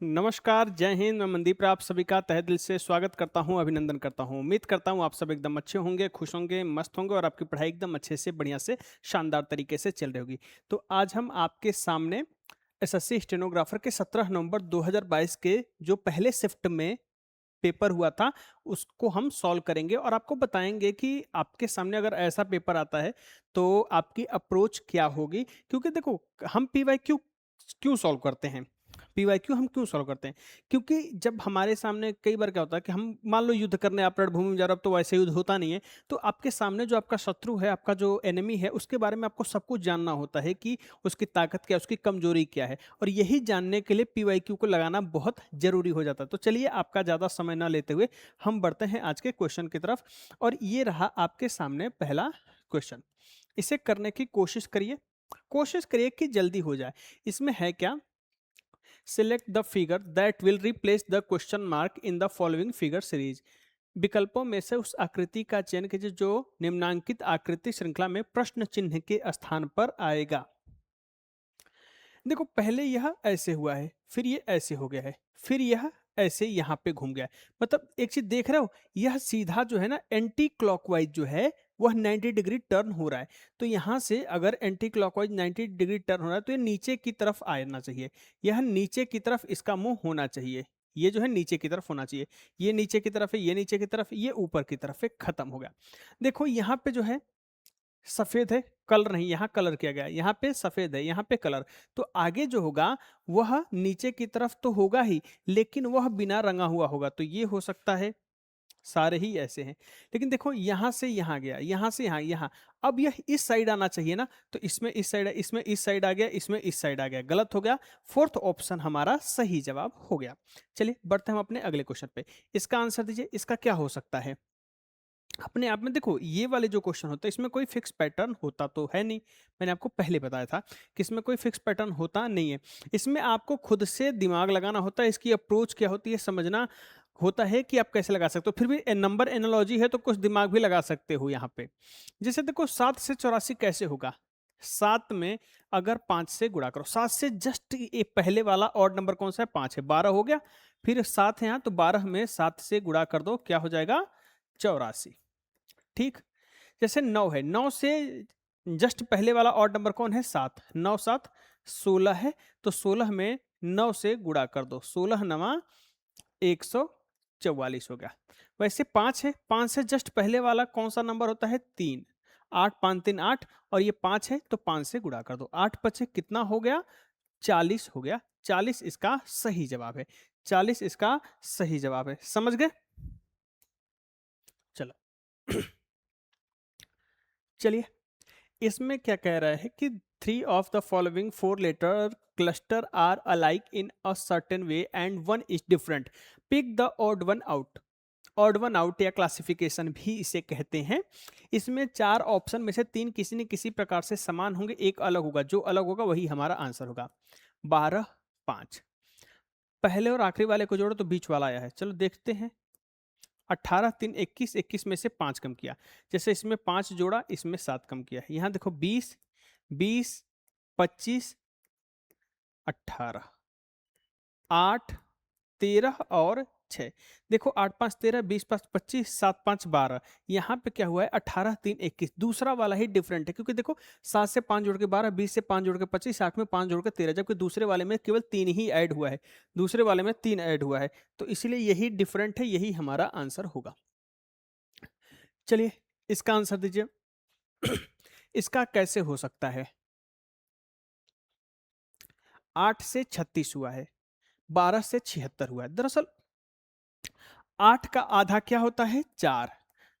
नमस्कार, जय हिंद। मैं मनदीप राव, आप सभी का तहे दिल से स्वागत करता हूं, अभिनंदन करता हूं। उम्मीद करता हूं आप सब एकदम अच्छे होंगे, खुश होंगे, मस्त होंगे और आपकी पढ़ाई एकदम अच्छे से, बढ़िया से, शानदार तरीके से चल रही होगी। तो आज हम आपके सामने एसएससी स्टेनोग्राफर के 17 नवंबर 2022 के जो पहले शिफ्ट में पेपर हुआ था, उसको हम सॉल्व करेंगे और आपको बताएंगे कि आपके सामने अगर ऐसा पेपर आता है, तो आपकी अप्रोच क्या होगी। क्योंकि देखो, हम पीवाईक्यू क्यों सॉल्व करते हैं? पीवाईक्यू हम क्यों सॉल्व करते हैं? क्योंकि जब हमारे सामने कई बार क्या होता है कि हम मान लो युद्ध करने आप रणभूमि में जा रहे हो, अब तो वैसे युद्ध होता नहीं है। तो आपके सामने जो आपका शत्रु है, आपका जो एनिमी है, उसके बारे में आपको सब कुछ जानना होता है कि उसकी ताकत क्या है, उसकी कमजोरी क्या है। और यही जानने के लिए पीवाईक्यू को लगाना बहुत जरूरी हो जाता है। तो चलिए, आपका ज्यादा समय ना लेते हुए हम बढ़ते हैं आज के क्वेश्चन की तरफ। और ये रहा आपके सामने पहला क्वेश्चन। इसे करने की कोशिश करिए कि जल्दी हो जाए। इसमें है क्या? Select the figure that will replace the question mark in the following figure series. विकल्पों में से उस आकृति का चयन कीजिए जो निम्नांकित आकृति श्रृंखला में प्रश्न चिन्ह के स्थान पर आएगा। देखो, पहले यह ऐसे हुआ है, फिर ये ऐसे हो गया है, फिर यह ऐसे यहाँ पे घूम गया है। मतलब एक चीज देख रहे हो, यह सीधा जो है ना, एंटी क्लॉकवाइज जो है वह 90 डिग्री टर्न हो रहा है। तो यहाँ से अगर एंटी क्लॉकवाइज 90 डिग्री टर्न हो रहा है, तो ये नीचे की तरफ आना चाहिए। यह नीचे की तरफ इसका मुंह होना चाहिए। ये जो है नीचे की तरफ होना चाहिए। ये नीचे की तरफ है, ये नीचे की तरफ, ये ऊपर की तरफ है। खत्म हो गया। देखो, यहाँ पे जो है सफेद है, कलर नहीं, यहाँ कलर किया गया है। यहाँ पे सफेद है, यहाँ पे कलर। तो आगे जो होगा वह नीचे की तरफ तो होगा ही, लेकिन वह बिना रंगा हुआ होगा। तो ये हो सकता है, सारे ही ऐसे हैं। लेकिन देखो, यहां से यहां गया, यहां से यहां, यहां। अब यह इस साइड आना चाहिए ना, तो इसमें इस साइड, इसमें इस साइड आ गया, इसमें इस साइड आ गया। गलत हो गया। फोर्थ ऑप्शन हमारा सही जवाब हो गया। चलिए, बढ़ते हैं हम अपने अगले क्वेश्चन पे। इसका आंसर दीजिए, इसका क्या हो सकता है? अपने आप में देखो, ये वाले जो क्वेश्चन होते हैं, इसमें कोई फिक्स पैटर्न होता तो है नहीं। मैंने आपको पहले बताया था कि इसमें कोई फिक्स पैटर्न होता नहीं है। इसमें आपको खुद से दिमाग लगाना होता है, इसकी अप्रोच क्या होती है समझना होता है कि आप कैसे लगा सकते हो। फिर भी नंबर एनालॉजी है, तो कुछ दिमाग भी लगा सकते हो यहाँ पे। जैसे देखो, 7 से 84 कैसे होगा? 7 में अगर 5 से गुणा करो, 7 से जस्ट ये पहले वाला ऑड नंबर कौन सा है? 5 है। 12 हो गया। फिर 7 है यहाँ, तो 12 में 7 से गुणा कर दो, क्या हो जाएगा? 84। ठीक। जैसे 9 है, 9 से जस्ट पहले वाला ऑड नंबर कौन है? 7। 9 7 16 है। तो 16 में 9 से गुणा कर दो, 16 नवा 144 हो गया। वैसे 5 है, 5 से जस्ट पहले वाला कौन सा नंबर होता है? 3। 8 5 3 8, और ये 5 है, तो 5 से गुणा कर दो। 8 5 कितना हो गया? 40 हो गया। 40 इसका सही जवाब है। 40 इसका सही जवाब है। समझ गए? चलो। चलिए, इसमें क्या कह रहा है कि 3 of the following 4 letter cluster are alike in a certain way and one is different. Pick the odd one out. Odd one out या क्लासिफिकेशन भी इसे कहते हैं। इसमें 4 ऑप्शन में से 3 किसी न किसी प्रकार से समान होंगे, एक अलग होगा। जो अलग होगा वही हमारा आंसर होगा। 12 5, पहले और आखिरी वाले को जोड़ो तो बीच वाला आया है। चलो देखते हैं। 18 3 21, 21 में से 5 कम किया। जैसे इसमें 5 जोड़ा, इसमें 7 कम किया। यहाँ देखो, 20 20 25 18, 8 13 और 6। देखो, 8 5 13, 20 5 25, 7 5 12। यहाँ पे क्या हुआ है? 18 3 21। दूसरा वाला ही डिफरेंट है, क्योंकि देखो, 7 से 5 जोड़ के 12, 20 से 5 जोड़ के 25, 8 में 5 जोड़ के 13, जबकि दूसरे वाले में केवल 3 ही ऐड हुआ है। दूसरे वाले में 3 ऐड हुआ है। तो इसलिए यही डिफरेंट है, यही हमारा आंसर होगा। चलिए, इसका आंसर दीजिए। इसका कैसे हो सकता है? 8 से 36 हुआ है, 12 से 76 हुआ है। दरअसल 8 का आधा क्या होता है? 4।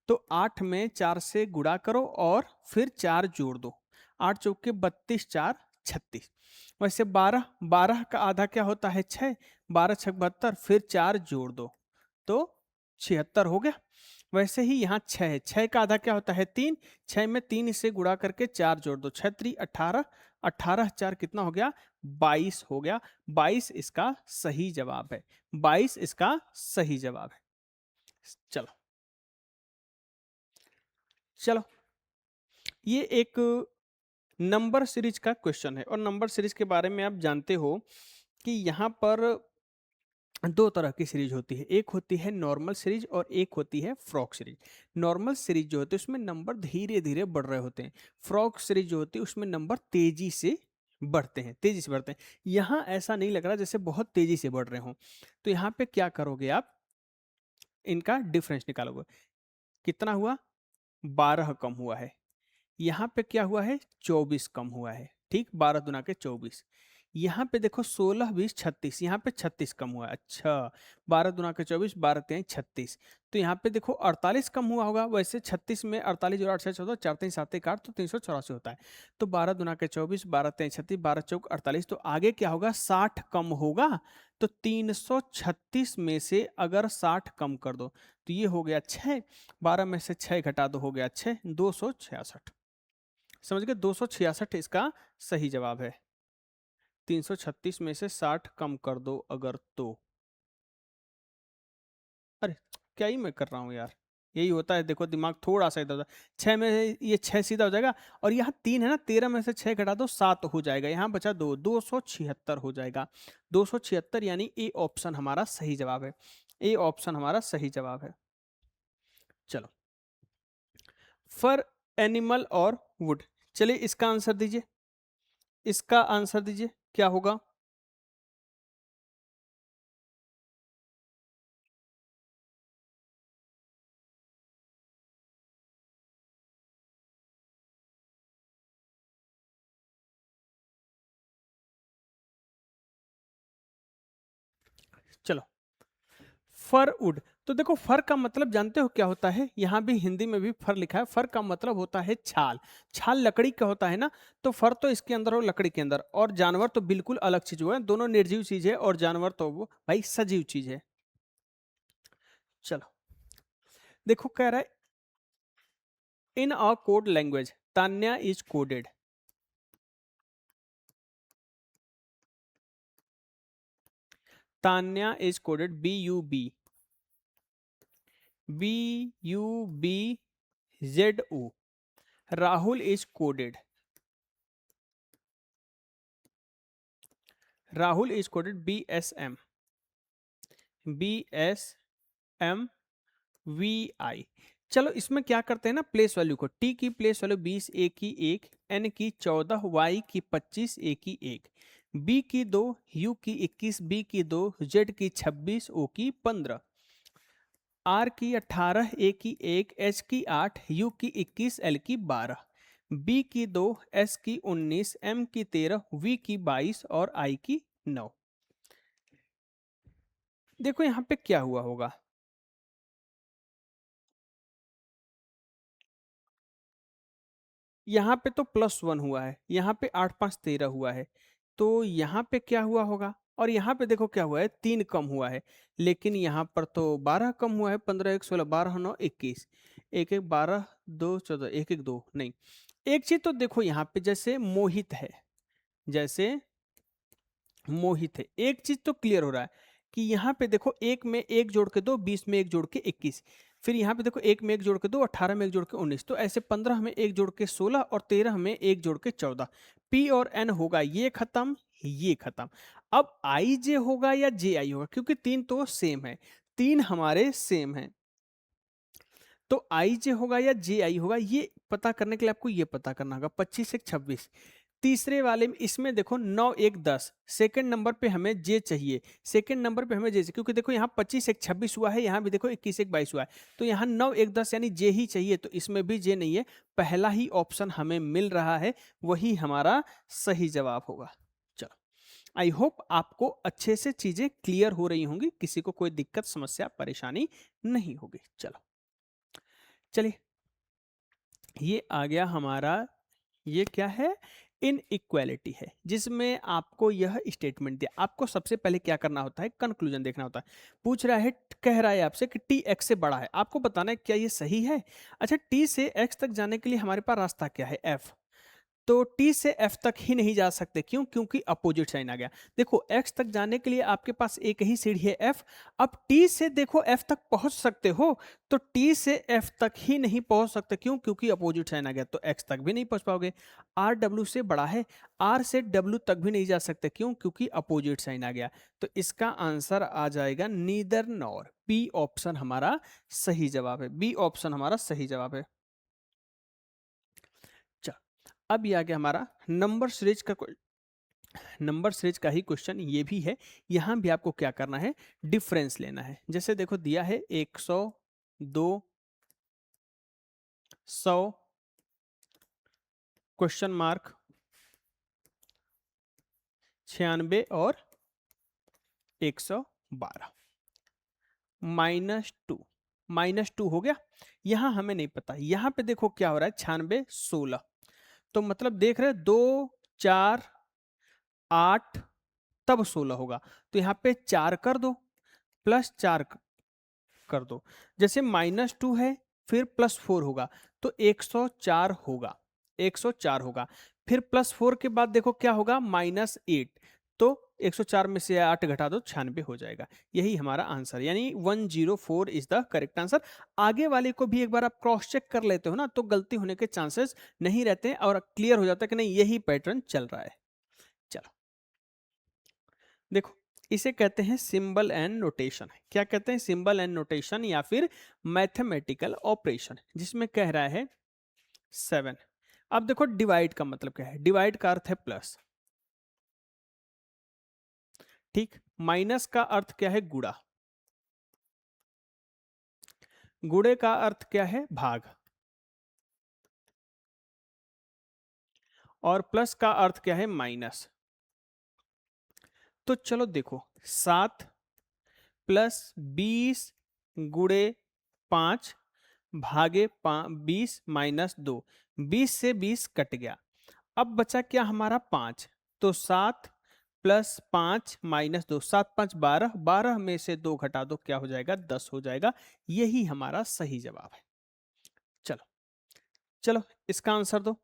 तो 8 में 4 से गुणा करो और फिर 4 जोड़ दो। 8 चौके 32, 4 36। वैसे 12, 12 का आधा क्या होता है? 6। 12 6 72, फिर 4 जोड़ दो तो 76 हो गया। वैसे ही यहाँ 6 है, 6 का आधा क्या होता है? 3। 6 में 3 से गुणा करके 4 जोड़ दो, 6 3 18, 18 4 कितना हो गया? 22 हो गया। 22 इसका सही जवाब है। 22 इसका सही जवाब है। चलो चलो, ये एक नंबर सीरीज का क्वेश्चन है, और नंबर सीरीज के बारे में आप जानते हो कि यहाँ पर दो तरह की सीरीज होती है, एक होती है नॉर्मल सीरीज और एक होती है फ्रॉग सीरीज। नॉर्मल सीरीज जो होती है उसमें नंबर धीरे धीरे बढ़ रहे होते हैं, फ्रॉग सीरीज जो होती है उसमें नंबर तेजी से बढ़ते हैं, तेजी से बढ़ते हैं। यहाँ ऐसा नहीं लग रहा जैसे बहुत तेजी से बढ़ रहे हों। तो यहाँ पे क्या करोगे आप, इनका डिफरेंस निकालोगे। कितना हुआ, 12 कम हुआ है। यहाँ पे क्या हुआ है, 24 कम हुआ है। ठीक, 12 दुना के 24। यहाँ पे देखो 16 20 36, यहाँ पे 36 कम हुआ है। अच्छा, 12 दुना के 24, 12 3 36। तो यहाँ पे देखो 48 कम हुआ होगा। वैसे 36 में 48 और 8 से 14, 4 3 7 1 8, तो 384 होता है। तो 12 दुना के 24, 12 3 36, 12 चौक 48। तो आगे क्या होगा, 60 कम होगा। तो 336 में से अगर 60 कम कर दो तो ये हो गया 6, 12 में से 6 घटा दो हो गया 6, 266। समझ गए, 266 इसका सही जवाब है। 336 में से 60 कम कर दो अगर तो। अरे क्या ही मैं कर रहा हूँ यार, यही होता है, देखो दिमाग थोड़ा सा इधर उधर। 6 में से ये 6 सीधा हो जाएगा, और यहाँ 3 है ना, 13 में से 6 घटा दो 7 हो जाएगा, यहाँ बचा 2, 276 हो जाएगा। 276 यानी ए ऑप्शन हमारा सही जवाब है। ए ऑप्शन हमारा सही जवाब है। चलो, फर, एनिमल और वुड। चलिए इसका आंसर दीजिए, इसका आंसर दीजिए क्या होगा। चलो, फर वुड। तो देखो फर का मतलब जानते हो क्या होता है, यहाँ भी हिंदी में भी फर लिखा है। फर का मतलब होता है छाल। छाल लकड़ी का होता है ना, तो फर तो इसके अंदर और लकड़ी के अंदर। और जानवर तो बिल्कुल अलग चीज हुआ है, दोनों निर्जीव चीज है, और जानवर तो वो भाई सजीव चीज है। चलो, देखो कह रहा है in a code language Tanya is coded. Tanya is coded BUBZO। Rahul is coded, Rahul is coded BSMVI। चलो इसमें क्या करते हैं ना, प्लेस वैल्यू को, टी की प्लेस वैल्यू 20, ए की 1, एन की 14, वाई की 25, ए की 1, बी की 2, यू की 21, बी की 2, जेड की 26, ओ की 15, आर की 18, ए की 1, एच की 8, यू की 21, एल की 12, बी की 2, एस की 19, एम की 13, वी की 22 और आई की 9। देखो यहाँ पे क्या हुआ होगा, यहाँ पे तो +1 हुआ है, यहाँ पे 8 5 13 हुआ है। तो यहाँ पे क्या हुआ होगा, और यहाँ पे देखो क्या हुआ है, 3 कम हुआ है। लेकिन यहाँ पर तो 12 कम हुआ है, 15 1 16, 12 9 21, 1 1 12 2 14, 1 1 2 नहीं। एक चीज तो देखो यहाँ पे जैसे मोहित है, जैसे मोहित है, एक चीज तो क्लियर हो रहा है कि यहाँ पे देखो एक में एक जोड़ के 2, 20 में एक जोड़ के 21, फिर यहाँ पे देखो एक में एक जोड़ के 2, 18 में एक जोड़ के 19, तो ऐसे 15 में एक जोड़ के 16 और 13 में एक जोड़ के 14। पी और एन होगा ये खत्म, ये खत्म। अब आई जे होगा या जे आई होगा, क्योंकि तीन तो सेम है, तीन हमारे सेम है। तो आई जे होगा या जे आई होगा, ये पता करने के लिए आपको ये पता करना होगा। 25 1 26, तीसरे वाले में इसमें देखो 9 1 10, सेकंड नंबर पे हमें जे चाहिए, सेकंड नंबर पे हमें जे चाहिए, क्योंकि देखो यहाँ 25 1 26 हुआ है, यहाँ भी देखो 21 1 22 हुआ है। तो यहाँ 9 1 10 यानी जे ही चाहिए, तो इसमें भी जे नहीं है, पहला ही ऑप्शन हमें मिल रहा है, वही हमारा सही जवाब होगा। चलो, आई होप आपको अच्छे से चीजें क्लियर हो रही होंगी, किसी को कोई दिक्कत समस्या परेशानी नहीं होगी। चलो, चलिए, ये आ गया हमारा, ये क्या है, इनइक्वालिटी है, जिसमें आपको यह स्टेटमेंट दिया। आपको सबसे पहले क्या करना होता है, कंक्लूजन देखना होता है। पूछ रहा है, कह रहा है आपसे कि टी एक्स से बड़ा है, आपको बताना है क्या ये सही है। अच्छा, टी से एक्स तक जाने के लिए हमारे पास रास्ता क्या है, एफ। तो टी से एफ तक ही नहीं जा सकते, क्यों? क्योंकि अपोजिट साइन आ गया। देखो एक्स तक जाने के लिए आपके पास एक ही सीढ़ी है एफ। अब टी से देखो एफ तक पहुंच सकते हो, तो टी से एफ तक ही नहीं पहुंच सकते, क्यों? क्योंकि अपोजिट साइन आ गया, तो एक्स तक भी नहीं पहुंच पाओगे। आर डब्ल्यू से बड़ा है, आर से डब्ल्यू तक भी नहीं जा सकते, क्यों? क्योंकि अपोजिट साइन आ गया। तो इसका आंसर आ जाएगा नीदर नॉर। बी ऑप्शन हमारा सही जवाब है, बी ऑप्शन हमारा सही जवाब है। अब ये आ गया हमारा नंबर सीरीज का ही क्वेश्चन, ये भी है। यहां भी आपको क्या करना है, डिफरेंस लेना है। जैसे देखो दिया है 100, 2, 100, क्वेश्चन मार्क, 96 और 112, -2, -2 हो गया। यहां हमें नहीं पता, यहां पे देखो क्या हो रहा है, 96, 16, तो मतलब देख रहे 2, 4, 8, तब 16 होगा। तो यहाँ पे 4 कर दो, +4 कर दो। जैसे -2 है, फिर +4 होगा, तो 104 होगा, 104 होगा। फिर +4 के बाद देखो क्या होगा, -8, तो 104 में से 8 घटा दो, 96 हो जाएगा। यही हमारा आंसर, यानी 104 इज द करेक्ट आंसर। आगे वाले को भी एक बार आप क्रॉस चेक कर लेते हो ना, तो गलती होने के चांसेस नहीं रहते हैं और क्लियर हो जाता है कि नहीं यही पैटर्न चल रहा है। चलो देखो, इसे कहते हैं सिंबल एंड नोटेशन। क्या कहते हैं, सिंबल एंड नोटेशन या फिर मैथमेटिकल ऑपरेशन, जिसमें कह रहा है 7। अब देखो डिवाइड का मतलब क्या है, डिवाइड का अर्थ है प्लस, ठीक। माइनस का अर्थ क्या है, गुणा। गुणे का अर्थ क्या है, भाग। और प्लस का अर्थ क्या है, माइनस। तो चलो देखो, 7 + 20 गुणे 5 भागे 20 -2, 20 से 20 कट गया। अब बचा क्या हमारा 5, तो 7 + 5 -2, 7 5 12, 12 में से 2 घटा दो, क्या हो जाएगा, 10 हो जाएगा। यही हमारा सही जवाब है। चलो चलो इसका आंसर दो।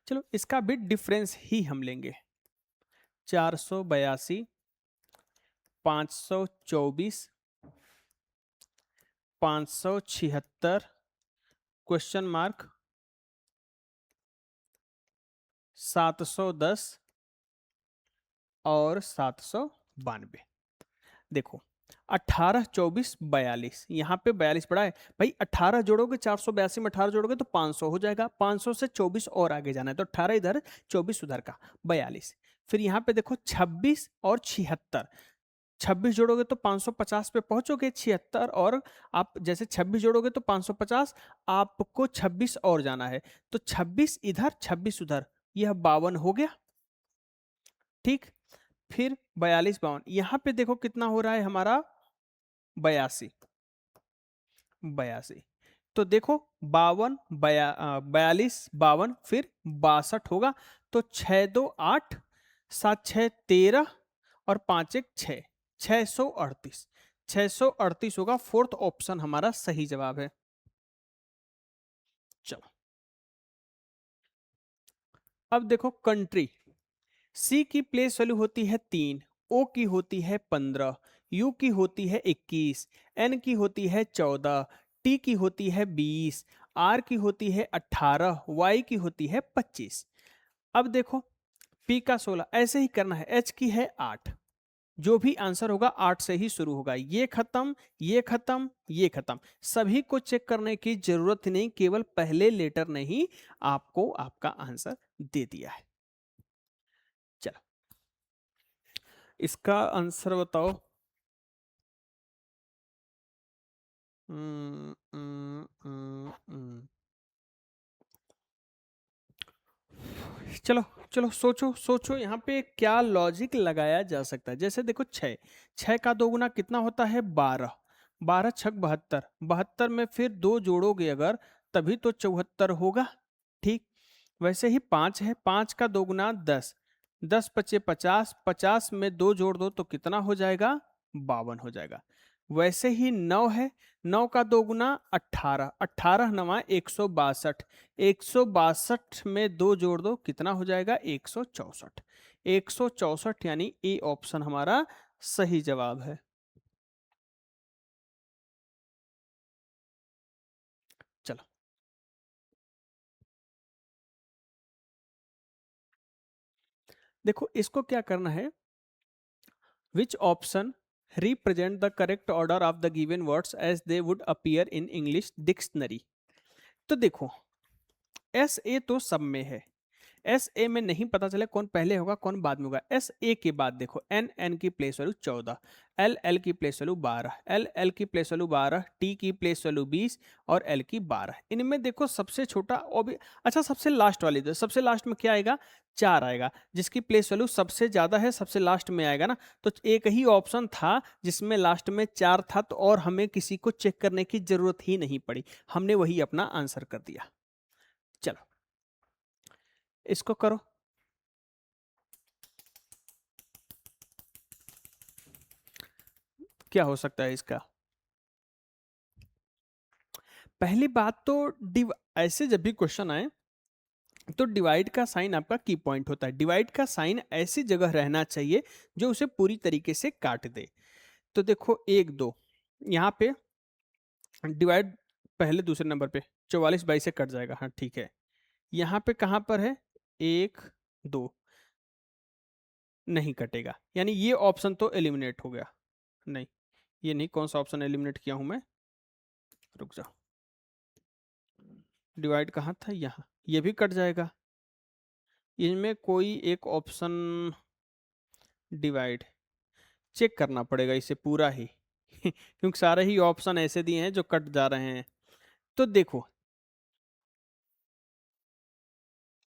चलो इसका भी डिफरेंस ही हम लेंगे, 482, 524, 576, क्वेश्चन मार्क, 710 और 792। देखो 18, 24, 42, यहाँ पे 42 पड़ा है भाई, 18 जोड़ोगे 482 में 18 जोड़ोगे तो 500 हो जाएगा, 500 से 24 और आगे जाना है, तो 18 इधर 24 उधर का 42। फिर यहाँ पे देखो 26 और 76, 26 जोड़ोगे तो 550 पे पहुंचोगे, 76 और आप जैसे 26 जोड़ोगे तो 550, आपको 26 और जाना है, तो 26 इधर 26 उधर, यह 52 हो गया, ठीक। फिर 42, 52, यहां पे देखो कितना हो रहा है हमारा, 82, 82। तो देखो 52, 42, 52, फिर 62 होगा, तो 6 2 8, 7 6 13 और 5 1 6, 638, 638 होगा। फोर्थ ऑप्शन हमारा सही जवाब है। चलो अब देखो कंट्री, सी की प्लेस वैल्यू होती है 3, ओ की होती है 15, यू की होती है 21, एन की होती है 14, टी की होती है 20, आर की होती है 18, वाई की होती है 25। अब देखो पी का 16, ऐसे ही करना है। एच की है 8, जो भी आंसर होगा 8 से ही शुरू होगा। ये खत्म, ये खत्म, ये खत्म, सभी को चेक करने की जरूरत नहीं, केवल पहले लेटर ने ही आपको आपका आंसर दे दिया है। चलो इसका आंसर बताओ। हम्म, हम्म, हम्म, हम्म। चलो चलो सोचो सोचो, यहाँ पे क्या लॉजिक लगाया जा सकता है। जैसे देखो 6, 6 का 2 गुना कितना होता है, 12, 12 छक 72, 72 में फिर 2 जोड़ोगे अगर, तभी तो 74 होगा, ठीक। वैसे ही 5 है, 5 का 2 गुना 10, 10 × 5 = 50, 50 में 2 जोड़ दो तो कितना हो जाएगा, 52 हो जाएगा। वैसे ही 9 है, 9 का 2 गुना 18, 18 नवा 162, 162 में 2 जोड़ दो कितना हो जाएगा 164, 164 यानी ए ऑप्शन हमारा सही जवाब है। चलो देखो इसको क्या करना है, which option represent the correct order of the given words as they would appear in English dictionary. तो देखो एस ए तो सब में है, एस ए में नहीं पता चले कौन पहले होगा कौन बाद में होगा। एस ए के बाद देखो एन, एन की प्लेस वैल्यू 14, एल, एल की प्लेस वैल्यू 12, एल, एल की प्लेस वैल्यू 12, टी की प्लेस वैल्यू 20 और एल की 12। इनमें देखो सबसे छोटा और भी अच्छा, सबसे लास्ट वाली दो, सबसे लास्ट में क्या आएगा 4 आएगा, जिसकी प्लेस वैल्यू सबसे ज्यादा है सबसे लास्ट में आएगा ना। तो एक ही ऑप्शन था जिसमें लास्ट में 4 था, तो और हमें किसी को चेक करने की जरूरत ही नहीं पड़ी, हमने वही अपना आंसर कर दिया। चलो इसको करो। क्या हो सकता है इसका? पहली बात तो डिव ऐसे जब भी क्वेश्चन आए तो डिवाइड का साइन आपका की पॉइंट होता है। डिवाइड का साइन ऐसी जगह रहना चाहिए जो उसे पूरी तरीके से काट दे। तो देखो 1 2 यहाँ पे डिवाइड पहले दूसरे नंबर पे 44/22 से कट जाएगा, हाँ ठीक है। यहाँ पे कहाँ पर है 1 2 नहीं कटेगा, यानी ये ऑप्शन तो एलिमिनेट हो गया। नहीं ये नहीं, कौन सा ऑप्शन एलिमिनेट किया हूं मैं, रुक जाओ। डिवाइड कहाँ था, यहाँ, ये भी कट जाएगा। इनमें कोई एक ऑप्शन डिवाइड चेक करना पड़ेगा इसे पूरा ही क्योंकि सारे ही ऑप्शन ऐसे दिए हैं जो कट जा रहे हैं। तो देखो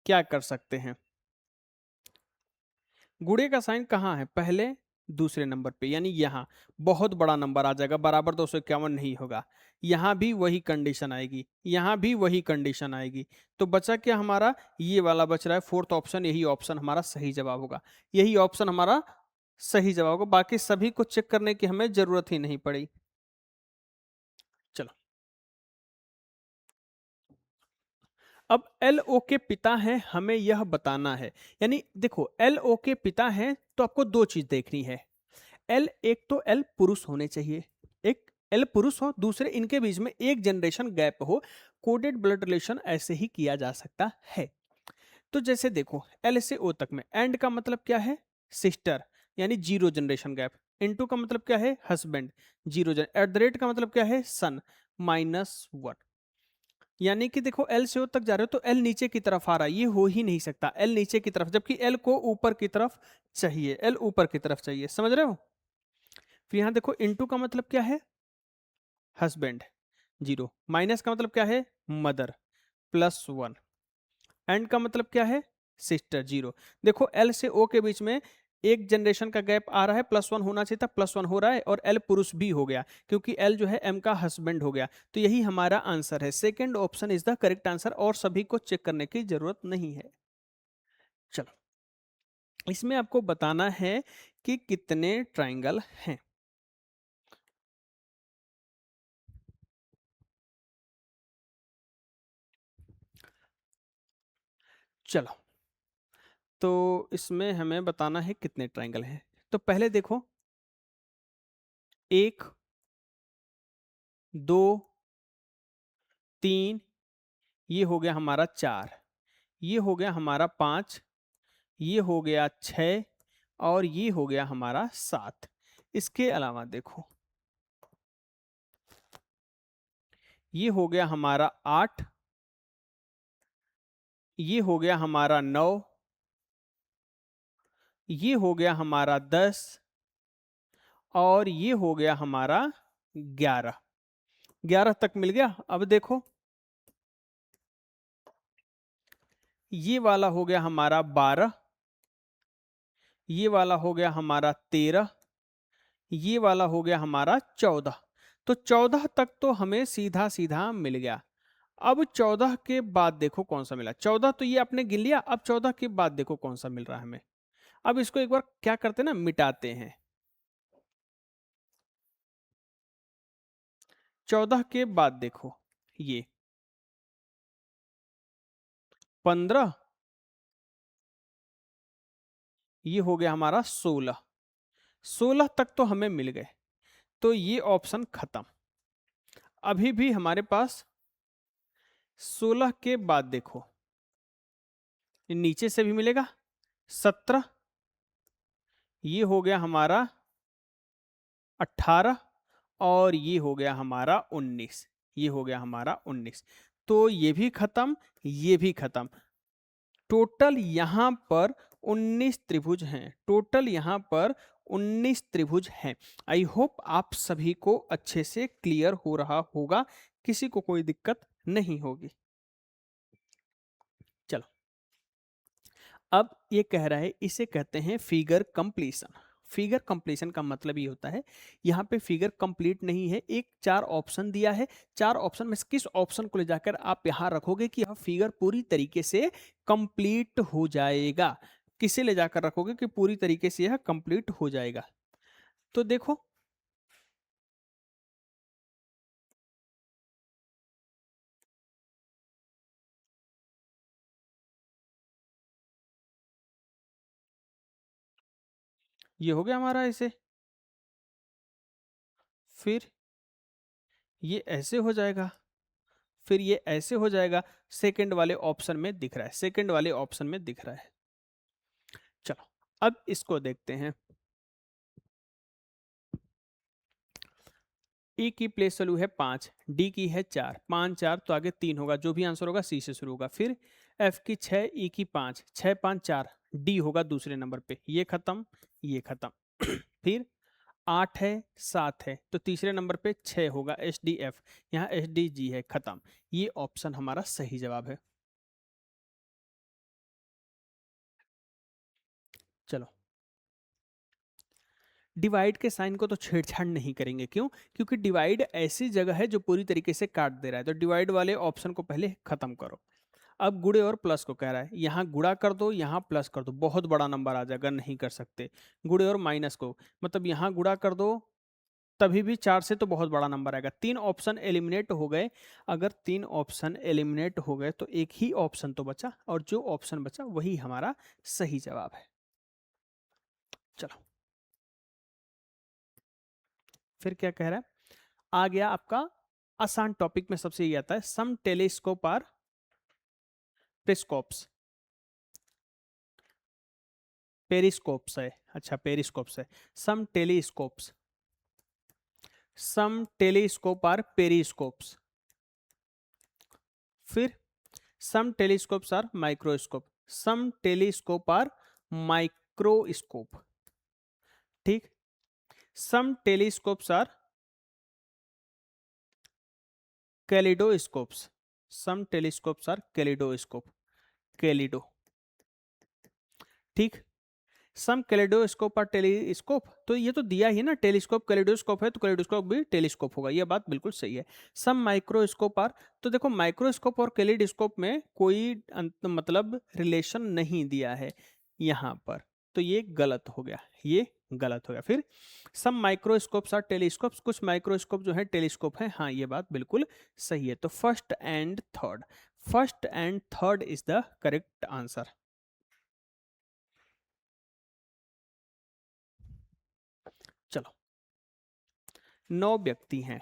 क्या कर सकते हैं, गुणे का साइन कहाँ है पहले दूसरे नंबर पे, यानी यहाँ बहुत बड़ा नंबर आ जाएगा, बराबर 251 नहीं होगा। यहाँ भी वही कंडीशन आएगी, यहाँ भी वही कंडीशन आएगी। तो बचा क्या हमारा, ये वाला बच रहा है फोर्थ ऑप्शन, यही ऑप्शन हमारा सही जवाब होगा, यही ऑप्शन हमारा सही जवाब होगा। बाकी सभी को चेक करने की हमें जरूरत ही नहीं पड़ी। चलो अब एल ओ के पिता हैं, हमें यह बताना है, यानी देखो एल ओ के पिता हैं तो आपको दो चीज देखनी है। एल, एक तो एल पुरुष होने चाहिए, एक एल पुरुष हो, दूसरे इनके बीच में एक जनरेशन गैप हो, कोडेड ब्लड रिलेशन ऐसे ही किया जा सकता है। तो जैसे देखो एल से ओ तक में एंड का मतलब क्या है सिस्टर, यानी 0 जनरेशन गैप। इनटू का मतलब क्या है हस्बैंड, 0 जन, एट द रेट का मतलब क्या है सन, -1। यानी कि देखो एल से ओ तक जा रहे हो तो एल नीचे की तरफ आ रहा है, ये हो ही नहीं सकता एल नीचे की तरफ, जबकि एल को ऊपर की तरफ चाहिए, एल ऊपर की तरफ चाहिए, समझ रहे हो। फिर यहां देखो इनटू का मतलब क्या है हस्बैंड, 0, माइनस का मतलब क्या है मदर, +1, एंड का मतलब क्या है सिस्टर, 0। देखो एल से ओ के बीच में एक जनरेशन का गैप आ रहा है, +1 होना चाहिए था, +1 हो रहा है, और एल पुरुष भी हो गया क्योंकि एल जो है एम का हस्बैंड हो गया। तो यही हमारा आंसर है, second option is the correct answer, और सभी को चेक करने की जरूरत नहीं है। चलो इसमें आपको बताना है कि कितने ट्राइंगल हैं। चलो तो इसमें हमें बताना है कितने ट्राइंगल हैं। तो पहले देखो 1 2 3, ये हो गया हमारा 4, ये हो गया हमारा 5, ये हो गया 6 और ये हो गया हमारा 7। इसके अलावा देखो ये हो गया हमारा 8, ये हो गया हमारा 9, ये हो गया हमारा 10 और ये हो गया हमारा 11। 11 तक मिल गया। अब देखो ये वाला हो गया हमारा 12, ये वाला हो गया हमारा 13, ये वाला हो गया हमारा 14। तो 14 तक तो हमें सीधा सीधा मिल गया। अब 14 के बाद देखो कौन सा मिला, 14 तो ये आपने गिन लिया, अब 14 के बाद देखो कौन सा मिल रहा है हमें। अब इसको एक बार क्या करते हैं ना, मिटाते हैं। 14 के बाद देखो ये 15, ये हो गया हमारा 16। 16 तक तो हमें मिल गए, तो ये ऑप्शन खत्म। अभी भी हमारे पास 16 के बाद देखो नीचे से भी मिलेगा 17, ये हो गया हमारा 18, और ये हो गया हमारा 19। ये हो गया हमारा 19, तो ये भी खत्म, ये भी खत्म। टोटल यहां पर 19 त्रिभुज हैं, टोटल यहां पर 19 त्रिभुज हैं। आई होप आप सभी को अच्छे से क्लियर हो रहा होगा, किसी को कोई दिक्कत नहीं होगी। चलो, अब ये कह रहा है, इसे कहते हैं फिगर कंप्लीशन। फिगर कंप्लीशन का मतलब ये होता है, यहाँ पे फिगर कंप्लीट नहीं है, एक 4 ऑप्शन दिया है, 4 ऑप्शन में से किस ऑप्शन को ले जाकर आप यहाँ रखोगे कि यह फिगर पूरी तरीके से कंप्लीट हो जाएगा, किसे ले जाकर रखोगे कि पूरी तरीके से यह कंप्लीट हो जाएगा। तो देखो, ये हो गया हमारा ऐसे, फिर ये ऐसे हो जाएगा, फिर ये ऐसे हो जाएगा, सेकंड वाले ऑप्शन में दिख रहा है, सेकंड वाले ऑप्शन में दिख रहा है। चलो, अब इसको देखते हैं। ई की प्लेस वैल्यू है 5, डी की है 4, 5 4 तो आगे 3 होगा, जो भी आंसर होगा सी से शुरू होगा। फिर एफ की 6, ई की 5, 6 5 4, डी होगा दूसरे नंबर पे, ये खत्म, ये खत्म। फिर 8 है, 7 है, तो तीसरे नंबर पे 6 होगा, एच डी एफ, यहाँ एच डी जी है, खत्म। ये ऑप्शन हमारा सही जवाब है। चलो, डिवाइड के साइन को तो छेड़छाड़ नहीं करेंगे, क्यों? क्योंकि डिवाइड ऐसी जगह है जो पूरी तरीके से काट दे रहा है, तो डिवाइड वाले ऑप्शन को पहले खत्म करो। अब गुणे और प्लस को कह रहा है, यहाँ गुणा कर दो, यहाँ प्लस कर दो, बहुत बड़ा नंबर आ जाएगा, नहीं कर सकते। गुणे और माइनस को, मतलब यहाँ गुणा कर दो, तभी भी 4 से तो बहुत बड़ा नंबर आएगा। 3 ऑप्शन एलिमिनेट हो गए, अगर 3 ऑप्शन एलिमिनेट हो गए तो एक ही ऑप्शन तो बचा, और जो ऑप्शन बचा वही हमारा सही जवाब है। चलो, फिर क्या कह रहा है, आ गया आपका आसान टॉपिक में सबसे ये आता है, सम टेलीस्कोप आर पेरिस्कोप्स, पेरिस्कोप्स है, अच्छा पेरिस्कोप्स है, some telescopes, some telescope are periscopes. फिर some telescopes are microscope, some telescope are microscope, ठीक। Some telescopes are kaleidoscopes, some telescopes are kaleidoscope, kaleido, ठीक। सम कैलिडोस्कोप और टेलीस्कोप, तो ये तो दिया ही ना, टेलीस्कोप कैलिडोस्कोप है तो कैलिडोस्कोप भी टेलीस्कोप होगा, ये बात बिल्कुल सही है। सम माइक्रोस्कोप आर, तो देखो माइक्रोस्कोप और कैलिडोस्कोप में कोई मतलब रिलेशन नहीं दिया है यहाँ पर, तो ये गलत हो गया, ये गलत हो गया। फिर सम माइक्रोस्कोप्स आर टेलीस्कोप्स, कुछ माइक्रोस्कोप जो है टेलीस्कोप है, हाँ ये बात बिल्कुल सही है। तो first and third, first and third is the correct answer. चलो, 9 व्यक्ति हैं,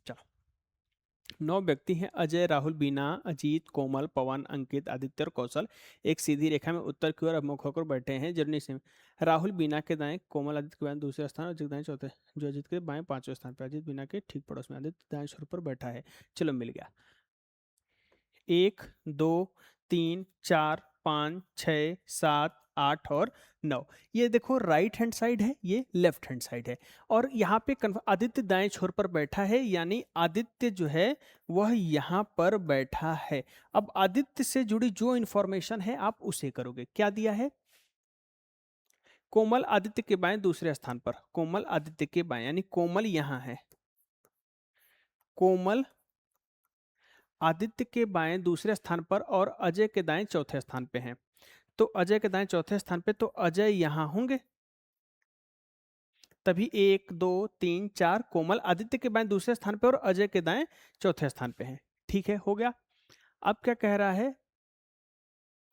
चलो 9 व्यक्ति हैं, अजय, राहुल, बीना, अजीत, कोमल, पवन, अंकित, आदित्य और कौशल एक सीधी रेखा में उत्तर की ओर अभिमुख होकर बैठे हैं जर्नी से। राहुल बीना के दाएं, कोमल आदित्य के बाएं दूसरे स्थान और अजीत दाएं चौथे, जो अजीत के बाएं पांचवें स्थान पर, अजीत बीना के ठीक पड़ोस में, आदित्य दाएं छोर पर बैठा है। चलो मिल गया, 1 2 3 4 5 6 7 8 और 9। ये देखो राइट हैंड साइड है, ये लेफ्ट हैंड साइड है, और यहाँ पे आदित्य दाएं छोर पर बैठा है, यानी आदित्य जो है वह यहाँ पर बैठा है। अब आदित्य से जुड़ी जो इंफॉर्मेशन है आप उसे करोगे, क्या दिया है, कोमल आदित्य के बाएं दूसरे स्थान पर, कोमल आदित्य के बाएं, यानी कोमल यहाँ है, कोमल आदित्य के बाएं दूसरे स्थान पर और अजय के दाएं चौथे स्थान पे हैं। तो अजय के दाएं चौथे स्थान पे, तो अजय यहां होंगे, तभी 1 2 3 4 कोमल आदित्य के बाएं दूसरे स्थान पे और अजय के दाएं चौथे स्थान पे हैं। ठीक है, हो गया। अब क्या कह रहा है,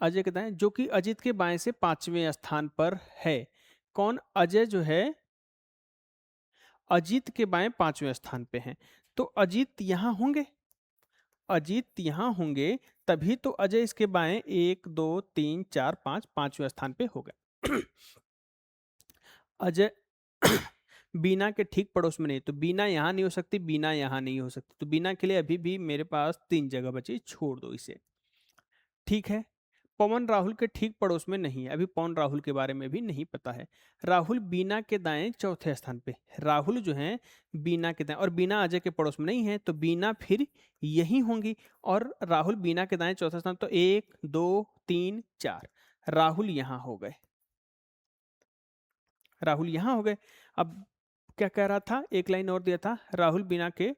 अजय के दाएं, जो कि अजित के बाएं से 5वें स्थान पर है। कौन? अजय जो है अजीत के बाएं 5वें स्थान पे हैं, तो अजीत यहां होंगे, अजीत यहां होंगे, तभी तो अजय इसके बाएं 1 2 3 4 5 5वें स्थान पे होगा। अजय बीना के ठीक पड़ोस में नहीं, तो बीना यहां नहीं हो सकती, बीना यहां नहीं हो सकती, तो बीना के लिए अभी भी मेरे पास 3 जगह बची, छोड़ दो इसे। ठीक है। पवन राहुल के ठीक पड़ोस में नहीं है, अभी पवन राहुल के बारे में भी नहीं पता है। राहुल बीना के दाएं चौथे स्थान पे, राहुल जो है बीना के दाएं, और बीना अजय के पड़ोस में नहीं है, तो बीना फिर यही होंगी, और राहुल बीना के दाएं चौथा स्थान, तो 1 2 3 4 राहुल यहां हो गए, राहुल यहां हो गए। अब क्या कह रहा था, एक लाइन और दिया था, राहुल बीना के,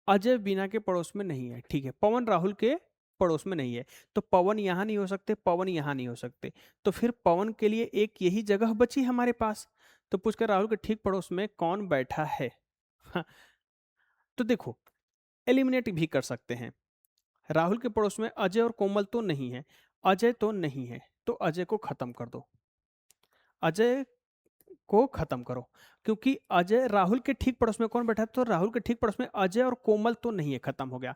अजय बीना के पड़ोस में नहीं है। ठीक है, पवन राहुल के पड़ोस में नहीं है, तो पवन यहां नहीं हो सकते, पवन यहां नहीं हो सकते, तो फिर पवन के लिए एक यही जगह बची हमारे पास। तो पूछकर राहुल के ठीक पड़ोस में कौन बैठा है? हाँ, तो देखो, एलिमिनेट भी कर सकते हैं। राहुल के पड़ोस में अजय और कोमल तो नहीं है, अजय तो नहीं है, तो अजय को खत्म कर दो, अजय को खत्म करो, क्योंकि अजय, राहुल के ठीक पड़ोस में कौन बैठा है, तो राहुल के ठीक पड़ोस में अजय और कोमल तो नहीं है, खत्म हो गया।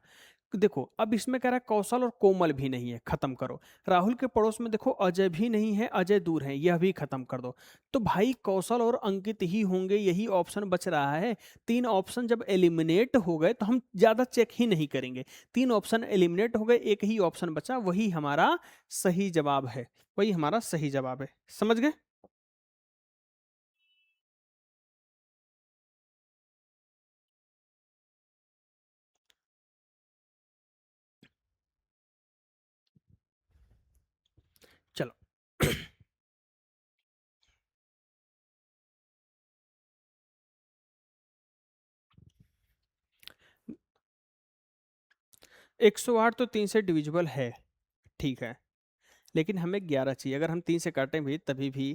देखो, अब इसमें कह रहा है कौशल और कोमल भी नहीं है, खत्म करो। राहुल के पड़ोस में देखो अजय भी नहीं है, अजय दूर है, यह भी खत्म कर दो। तो भाई कौशल और अंकित ही होंगे, यही ऑप्शन बच रहा है। 3 ऑप्शन जब एलिमिनेट हो गए तो हम ज्यादा चेक ही नहीं करेंगे, 3 ऑप्शन एलिमिनेट हो गए, एक ही ऑप्शन बचा, वही हमारा सही जवाब है, वही हमारा सही जवाब है। समझ गए? चलो। 108 तो 3 से डिविजिबल है, ठीक है, लेकिन हमें 11 चाहिए, अगर हम 3 से काटें भी तभी भी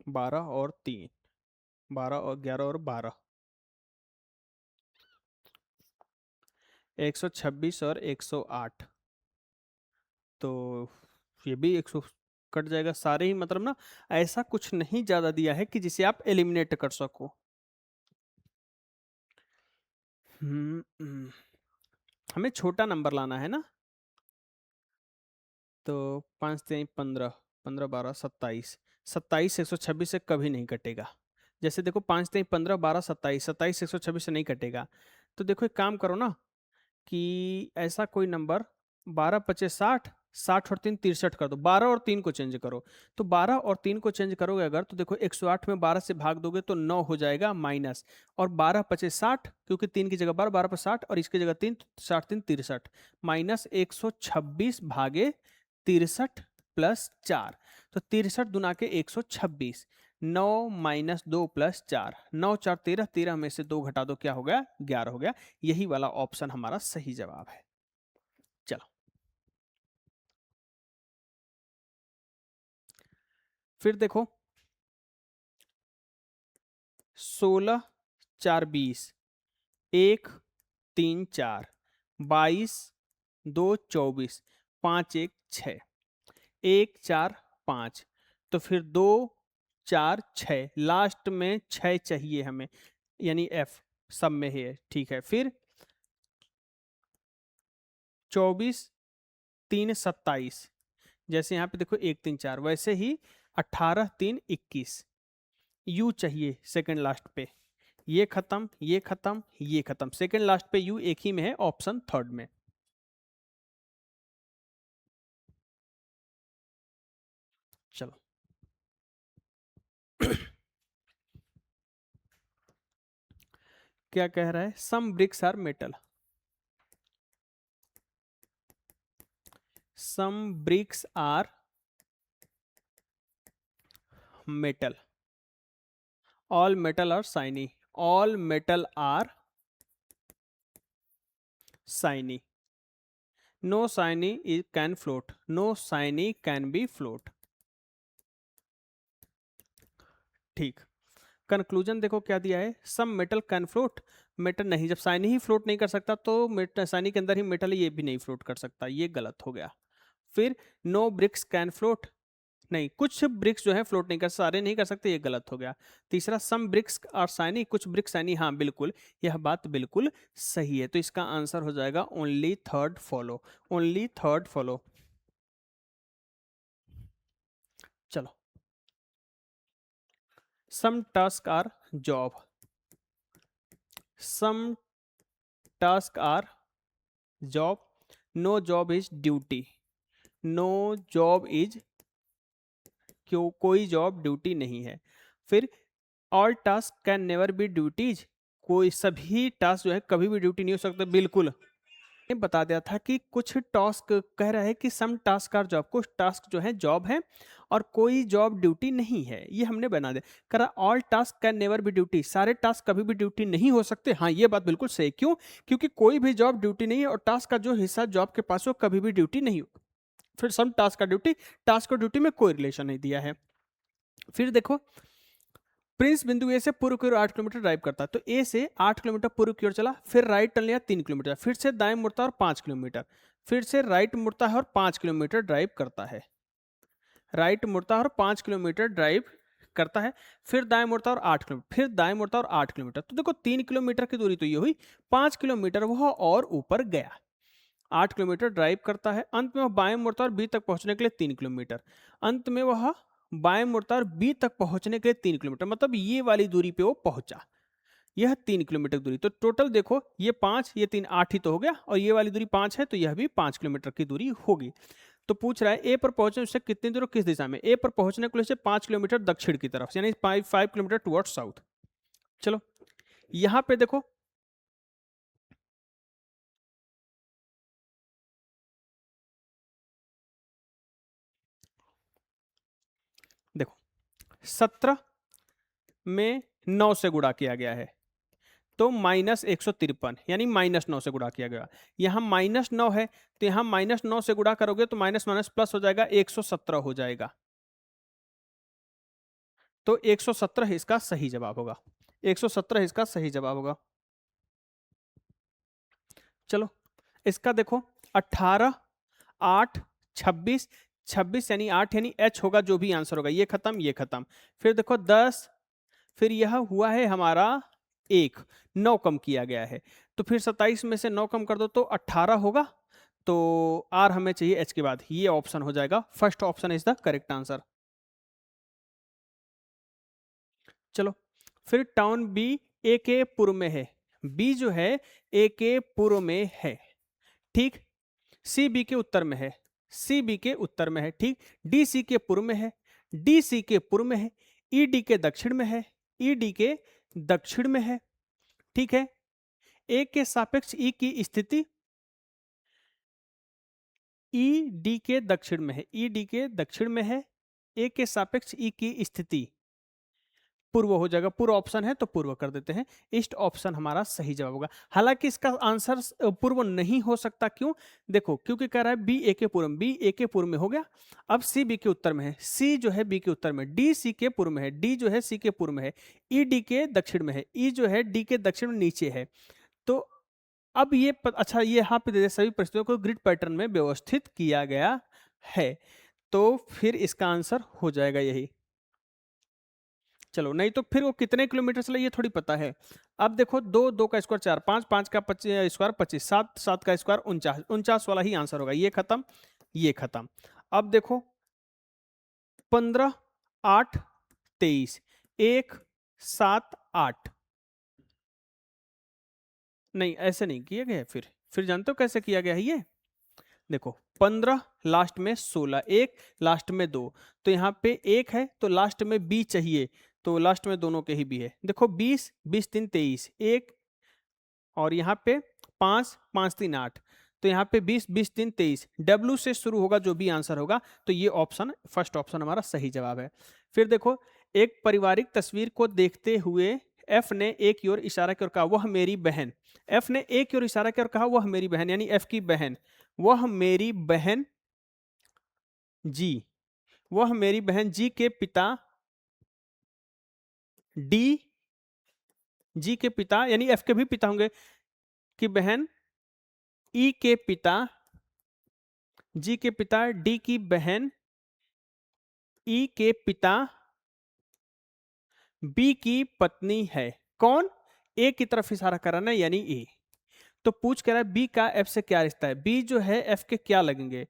12 और 3, 12 और 11 और 12, 126 और 108, तो ये भी 100 कट जाएगा सारे ही, मतलब ना, ऐसा कुछ नहीं ज्यादा दिया है कि जिसे आप एलिमिनेट कर सको। हमें छोटा नंबर लाना है ना, तो 5 3 15, 15 12 27, 27 126 से कभी नहीं कटेगा। जैसे देखो, 5 3 15 12 27, 27 126 से नहीं कटेगा। तो देखो, एक काम करो ना, कि ऐसा कोई नंबर, 12 25 60, 60 और 3 63 कर दो, 12 और 3 को चेंज करो। तो 12 और 3 को चेंज करोगे अगर, तो देखो 108 में 12 से भाग दोगे तो 9 हो जाएगा माइनस, और 12 25 60, क्योंकि 3 की जगह 12, 12 पर 60 और इसकी जगह 3, 60 3 63, माइनस 126 भागे 63 प्लस 4, तो 63 दुना के 126, 9 माइनस 2 प्लस 4, 9 4 13, 13 में से 2 घटा दो, क्या हो गया? 11 हो गया। यही वाला ऑप्शन हमारा सही जवाब है। चलो, फिर देखो, 16 4 20, 1 3 4, 22 2 24, 5 1 6, 1 4 5, तो फिर 2 4 6, लास्ट में 6 चाहिए हमें, यानी एफ सब में है, ठीक है। फिर 24 3 27, जैसे यहाँ पे देखो 1 3 4, वैसे ही 18 3 21, यू चाहिए सेकंड लास्ट पे, ये खत्म, ये खत्म, ये खत्म, सेकंड लास्ट पे यू एक ही में है, ऑप्शन थर्ड में। चलो। क्या कह रहा है, some bricks are metal, some bricks are metal, all metal are shiny, all metal are shiny. No shiny can float. No shiny can be float. ठीक। कंक्लूजन देखो क्या दिया है, some metal can float. Metal नहीं, जब shiny ही float नहीं कर सकता तो शाइनी के अंदर ही मेटल है, ये भी नहीं फ्लोट कर सकता, ये गलत हो गया। फिर नो ब्रिक्स कैन फ्लोट, नहीं, कुछ ब्रिक्स जो है फ्लोट नहीं कर, सारे नहीं कर सकते, ये गलत हो गया। तीसरा सम ब्रिक्स आर शाइनी, कुछ ब्रिक्स शाइनी, हाँ बिल्कुल, यह बात बिल्कुल सही है। तो इसका आंसर हो जाएगा only third follow, only third follow. चलो, some task are job, some task are job, no job is duty, no job is, क्यों, कोई जॉब ड्यूटी नहीं है। फिर all task can never be duties, कोई सभी टास्क जो है कभी भी ड्यूटी नहीं हो सकते, बिल्कुल। ने बता दिया था कि कुछ टास्क कह रहा है कि सम टास्क आर जॉब, कुछ टास्क जो है जॉब है और कोई जॉब ड्यूटी नहीं है, ये हमने बना दिया। कह रहा all task can never B duty, सारे टास्क कभी भी ड्यूटी नहीं हो सकते, हाँ ये बात बिल्कुल सही। क्यों? क्योंकि कोई भी जॉब ड्यूटी नहीं है और टास्क का जो हिस्सा जॉब के पास हो कभी भी ड्यूटी नहीं हो। फिर सम टास्क का ड्यूटी, टास्क और ड्यूटी में कोई रिलेशन नहीं दिया है। फिर देखो, प्रिंस बिंदु ए से पूर्व की ओर 8 किलोमीटर ड्राइव करता है, तो ए से 8 किलोमीटर पूर्व की ओर चला, फिर राइट टर्न लिया 3 किलोमीटर, फिर से दाएं मुड़ता और 5 किलोमीटर, फिर से राइट मुड़ता है और 5 किलोमीटर ड्राइव करता है, राइट मुड़ता है और 5 किलोमीटर ड्राइव करता है, फिर दाएं मुड़ता और 8 किलोमीटर, फिर दाएं मुड़ता और 8 किलोमीटर। तो देखो 3 किलोमीटर की दूरी तो ये हुई, 5 किलोमीटर वह और ऊपर गया, 8 किलोमीटर ड्राइव करता है, अंत में वह बाएं मुड़ता और बी तक पहुंचने के लिए 3 किलोमीटर, अंत में वह बाएं मुड़ता और बी तक पहुंचने के लिए 3 किलोमीटर, मतलब ये वाली दूरी पे वो पहुंचा, यह 3 किलोमीटर दूरी। तो टोटल देखो, ये 5, ये 3, 8 ही तो हो गया, और ये वाली दूरी 5 है, तो यह भी 5 किलोमीटर की दूरी होगी। तो पूछ रहा है ए पर पहुंचने से कितनी दूर, किस दिशा में, ए पर पहुंचने के लिए से 5 किलोमीटर दक्षिण की तरफ, यानी 5 किलोमीटर टुवर्ड्स साउथ। चलो यहां पे देखो, देखो 17 में 9 से गुणा किया गया है, तो -153, यानी -9 से गुणा किया गया। यहाँ -9 है, तो यहाँ -9 से गुणा करोगे तो माइनस माइनस प्लस हो जाएगा, 117 हो जाएगा। तो 117 इसका सही जवाब होगा, 117 इसका सही जवाब होगा। चलो इसका देखो, 18, 8, 26, 26 यानी 8 यानी H होगा, जो भी आंसर होगा, ये खत्म, ये खत्म। फिर देखो 10, फिर यह हुआ है हमारा 1, 9 कम किया गया है, तो फिर 27 में से 9 कम कर दो तो 18 होगा, तो R हमें चाहिए H के बाद, ये ऑप्शन हो जाएगा, first option is the correct answer. चलो फिर टाउन बी ए के पूर्व में है, बी जो है ए के पूर्व में है, ठीक, सी बी के उत्तर में है, सी बी के उत्तर में है, ठीक, डी सी के पूर्व में है, डी सी के पूर्व में है, ई डी के दक्षिण में है, ई डी के दक्षिण में है, ठीक है। ए के सापेक्ष ई की स्थिति ई डी के दक्षिण में है, ई डी के दक्षिण में है, ए के सापेक्ष ई की स्थिति पूर्व हो जाएगा, पूर्व ऑप्शन है तो पूर्व कर देते हैं, ईस्ट ऑप्शन हमारा सही जवाब होगा। हालांकि इसका आंसर पूर्व नहीं हो सकता, क्यों, देखो क्योंकि कह रहा है बी ए के पूर्व, बी ए के पूर्व में हो गया, अब सी बी के उत्तर में है, सी जो है बी के उत्तर में, डी सी के पूर्व में है, डी जो है सी के पूर्व में है, ई डी के दक्षिण में है, ई जो है डी के दक्षिण में नीचे है। तो अब ये अच्छा, ये यहाँ पे सभी परिस्थितियों को ग्रिड पैटर्न में व्यवस्थित किया गया है, तो फिर इसका आंसर हो जाएगा यही। चलो नहीं तो फिर वो कितने किलोमीटर चला ये थोड़ी पता है। अब देखो 2, 2 का स्क्वायर 4, 5, 5 का स्क्वायर 25, 7, 7 का स्क्वायर 49, 49 वाला ही आंसर होगा, ये खत्म, ये खत्म। अब देखो 15, 8, 23, 1, 7, 8, नहीं ऐसे नहीं किया गया, फिर जानते हो कैसे किया गया है ये, देखो 15 लास्ट में 16, 1 लास्ट में 2, तो यहाँ पे 1 है तो लास्ट में बी चाहिए, तो लास्ट में दोनों के ही बी है। देखो 20, 20 3 23, 1 और यहाँ पे 5, 5 3 8, तो यहाँ पे 20, 20 3 23, डब्ल्यू से शुरू होगा जो भी आंसर होगा, तो ये ऑप्शन, फर्स्ट ऑप्शन हमारा सही जवाब है। फिर देखो, एक पारिवारिक तस्वीर को देखते हुए एफ ने ए की ओर इशारा किया और कहा वह मेरी बहन, एफ ने ए की ओर इशारा किया और कहा वह मेरी बहन, यानी एफ की बहन, वह मेरी बहन जी, वह मेरी बहन जी के पिता डी, जी के पिता यानी एफ के भी पिता होंगे, की बहन ई के पिता, जी के पिता डी की बहन ई के पिता बी की पत्नी है। कौन? ए की तरफ इशारा कर रहा ना, यानी ए। तो पूछ कह रहा है बी का एफ से क्या रिश्ता है। बी जो है एफ के क्या लगेंगे,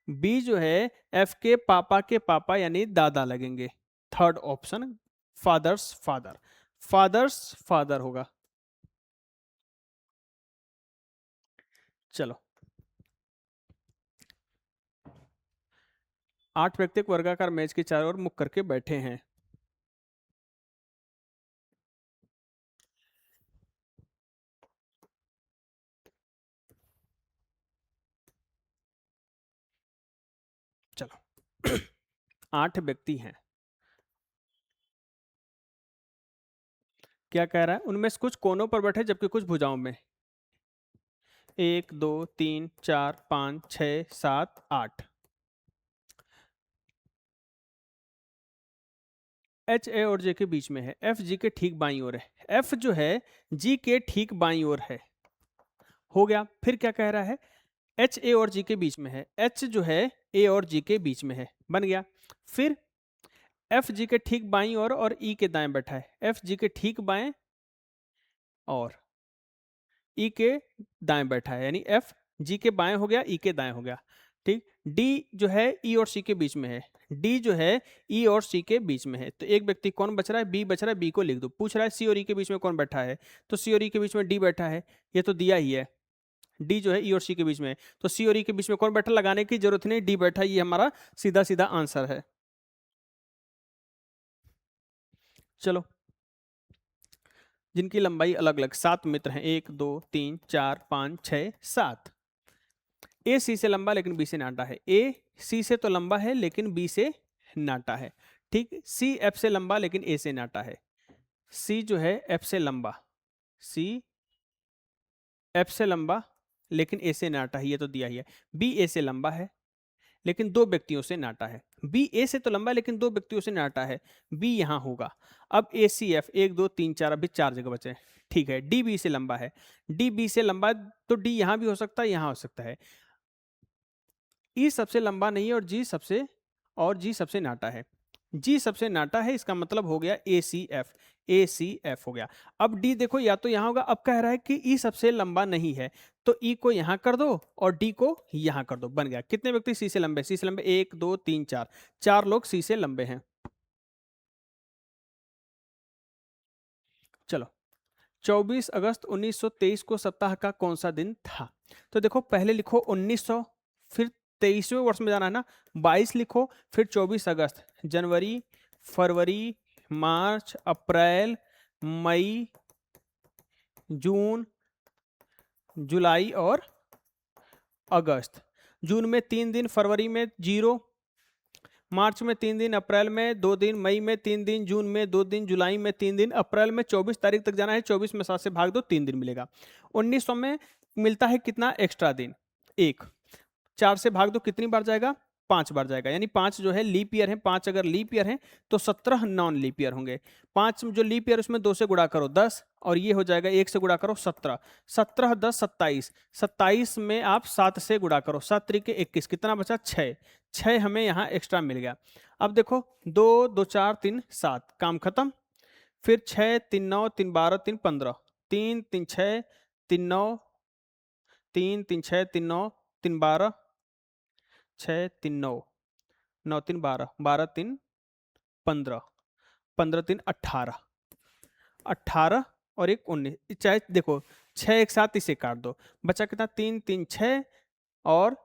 बी जो है एफ के पापा यानी दादा लगेंगे। Third option father's father, father's father होगा। चलो 8 व्यक्ति एक वर्गाकार मेज के चारों ओर मुख करके बैठे हैं। चलो 8 व्यक्ति हैं। क्या कह रहा है, उनमें से कुछ कोनों पर बैठे जबकि कुछ भुजाओं में। 1 2 3 4 5 6 7 8। एच ए और जे के बीच में है, एफ जी के ठीक बाईं ओर है, एफ जो है जी के ठीक बाईं ओर है। हो गया। फिर क्या कह रहा है, एच ए और जी के बीच में है, एच जो है ए और जी के बीच में है, बन गया। फिर एफ जी के ठीक बाईं ओर और ई के दाएं बैठा है, एफ जी के ठीक बाएं और ई के दाएं बैठा है, यानी एफ जी के बाएं हो गया, ई के दाएं हो गया। ठीक। डी जो है ई और सी के बीच में है, डी जो है ई और सी के बीच में है। तो एक व्यक्ति कौन बच रहा है, बी बच रहा है, बी को लिख दो। पूछ रहा है सी और ई के बीच में कौन बैठा है, तो सी और ई के बीच में डी बैठा है, ये तो दिया ही है। डी जो है ई और सी के बीच में, तो सी और ई के बीच में कौन बैठा, लगाने की जरूरत नहीं, डी बैठा, ये हमारा सीधा सीधा आंसर है। चलो जिनकी लंबाई अलग अलग, 7 मित्र हैं, 1 2 3 4 5 6 7। ए सी से लंबा लेकिन बी से नाटा है, ए सी से तो लंबा है लेकिन बी से नाटा है। ठीक। सी एफ से लंबा लेकिन ए से नाटा है, सी जो है एफ से लंबा, सी एफ से लंबा लेकिन ए से नाटा है, ये तो दिया ही है। बी ए से लंबा है लेकिन 2 व्यक्तियों से नाटा है, बी ए से तो लंबा है लेकिन 2 व्यक्तियों से नाटा है, बी यहां होगा। अब ए सी एफ 1 2 3 4, अभी 4 जगह बचे। ठीक है। डी बी से लंबा है, डी बी से लंबा है, तो डी यहां भी हो सकता है, यहां हो सकता है। ई सबसे लंबा नहीं है और जी सबसे नाटा है, जी सबसे नाटा है, इसका मतलब हो गया ए सी एफ, ए सी एफ हो गया। अब डी देखो या तो यहां होगा, अब कह रहा है कि ई सबसे लंबा नहीं है, तो ई को यहां कर दो और डी को यहां कर दो, बन गया। कितने व्यक्ति सी से लंबे, सी से लंबे 1 2 3 4, 4 लोग सी से लंबे हैं। चलो 24 अगस्त 1923 को सप्ताह का कौन सा दिन था। तो देखो पहले लिखो 1900, फिर 23वें वर्ष में जाना है ना, 22 लिखो, फिर 24 अगस्त, जनवरी फरवरी मार्च अप्रैल मई जून जुलाई और अगस्त। जून में 3 दिन, फरवरी में 0, मार्च में 3 दिन, अप्रैल में 2 दिन, मई में 3 दिन, जून में 2 दिन, जुलाई में 3 दिन, अप्रैल में 24 तारीख तक जाना है, 24 में 7 से भाग दो, 3 दिन मिलेगा। 1900 में मिलता है कितना एक्स्ट्रा दिन, 1, 4 से भाग दो, कितनी बार जाएगा, 5 बार जाएगा, यानी 5 जो है लीप ईयर है, 5 अगर लीप ईयर है तो 17 नॉन लीप ईयर होंगे। 5 जो लीप ईयर उसमें 2 से गुणा करो 10, और ये हो जाएगा 1 से गुणा करो 17, 17 10 27, 27 में आप 7 से गुणा करो, 7 तरीके 21, कितना बचा 6, 6 हमें यहाँ एक्स्ट्रा मिल गया। अब देखो 2 2 4 3 7, काम खत्म। फिर 6 3 9 3 12 3 15, 3 3 6 3 9, 3 3 6 3 9 3 12, 6 3 9, 9 3 12, 12 3 15, 15 3 18, 18 और एक 19, चाहे देखो 6 एक साथ इसे काट दो, बचा कितना 3 3 6 और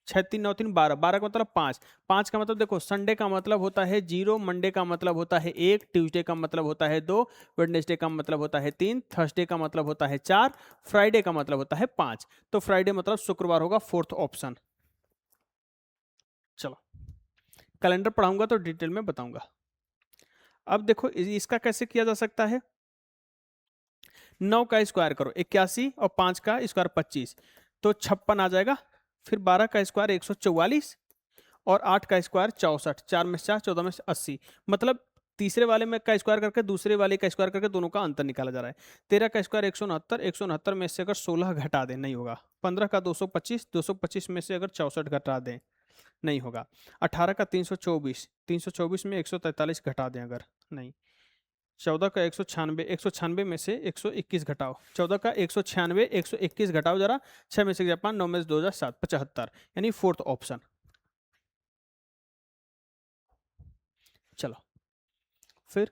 6 3 9 3 12, 12 का मतलब 5, 5 का मतलब देखो संडे का मतलब होता है 0, मंडे का मतलब होता है 1, ट्यूसडे का मतलब होता है 2, वेडनेसडे का मतलब होता है 3, थर्सडे का मतलब होता है 4, फ्राइडे का मतलब होता है 5, तो फ्राइडे मतलब शुक्रवार होगा, 4th ऑप्शन। चलो कैलेंडर पढ़ाऊंगा तो डिटेल में बताऊंगा। अब देखो इसका कैसे किया जा सकता है, 9 का स्क्वायर करो 81 और 5 का स्क्वायर 25, तो 56 आ जाएगा। फिर 12 का स्क्वायर 144 और 8 का स्क्वायर 64, 4 में से 4, 14 में से 80। मतलब तीसरे वाले में का स्क्वायर करके दूसरे वाले का स्क्वायर करके दोनों का अंतर निकाला जा रहा है। 13 का स्क्वायर 169, 169 में से अगर 16 घटा दें नहीं होगा। 15 का 225, 225 में से अगर 64 घटा दें नहीं होगा। 18 का 324, 324 में 143 घटा दें अगर नहीं। 14 का 196, 196 में से 121 घटाओ। 14 का 196, 121 घटाओ जरा। 6 में से 5, 9 में से 2 7, 75, यानी फोर्थ ऑप्शन। चलो फिर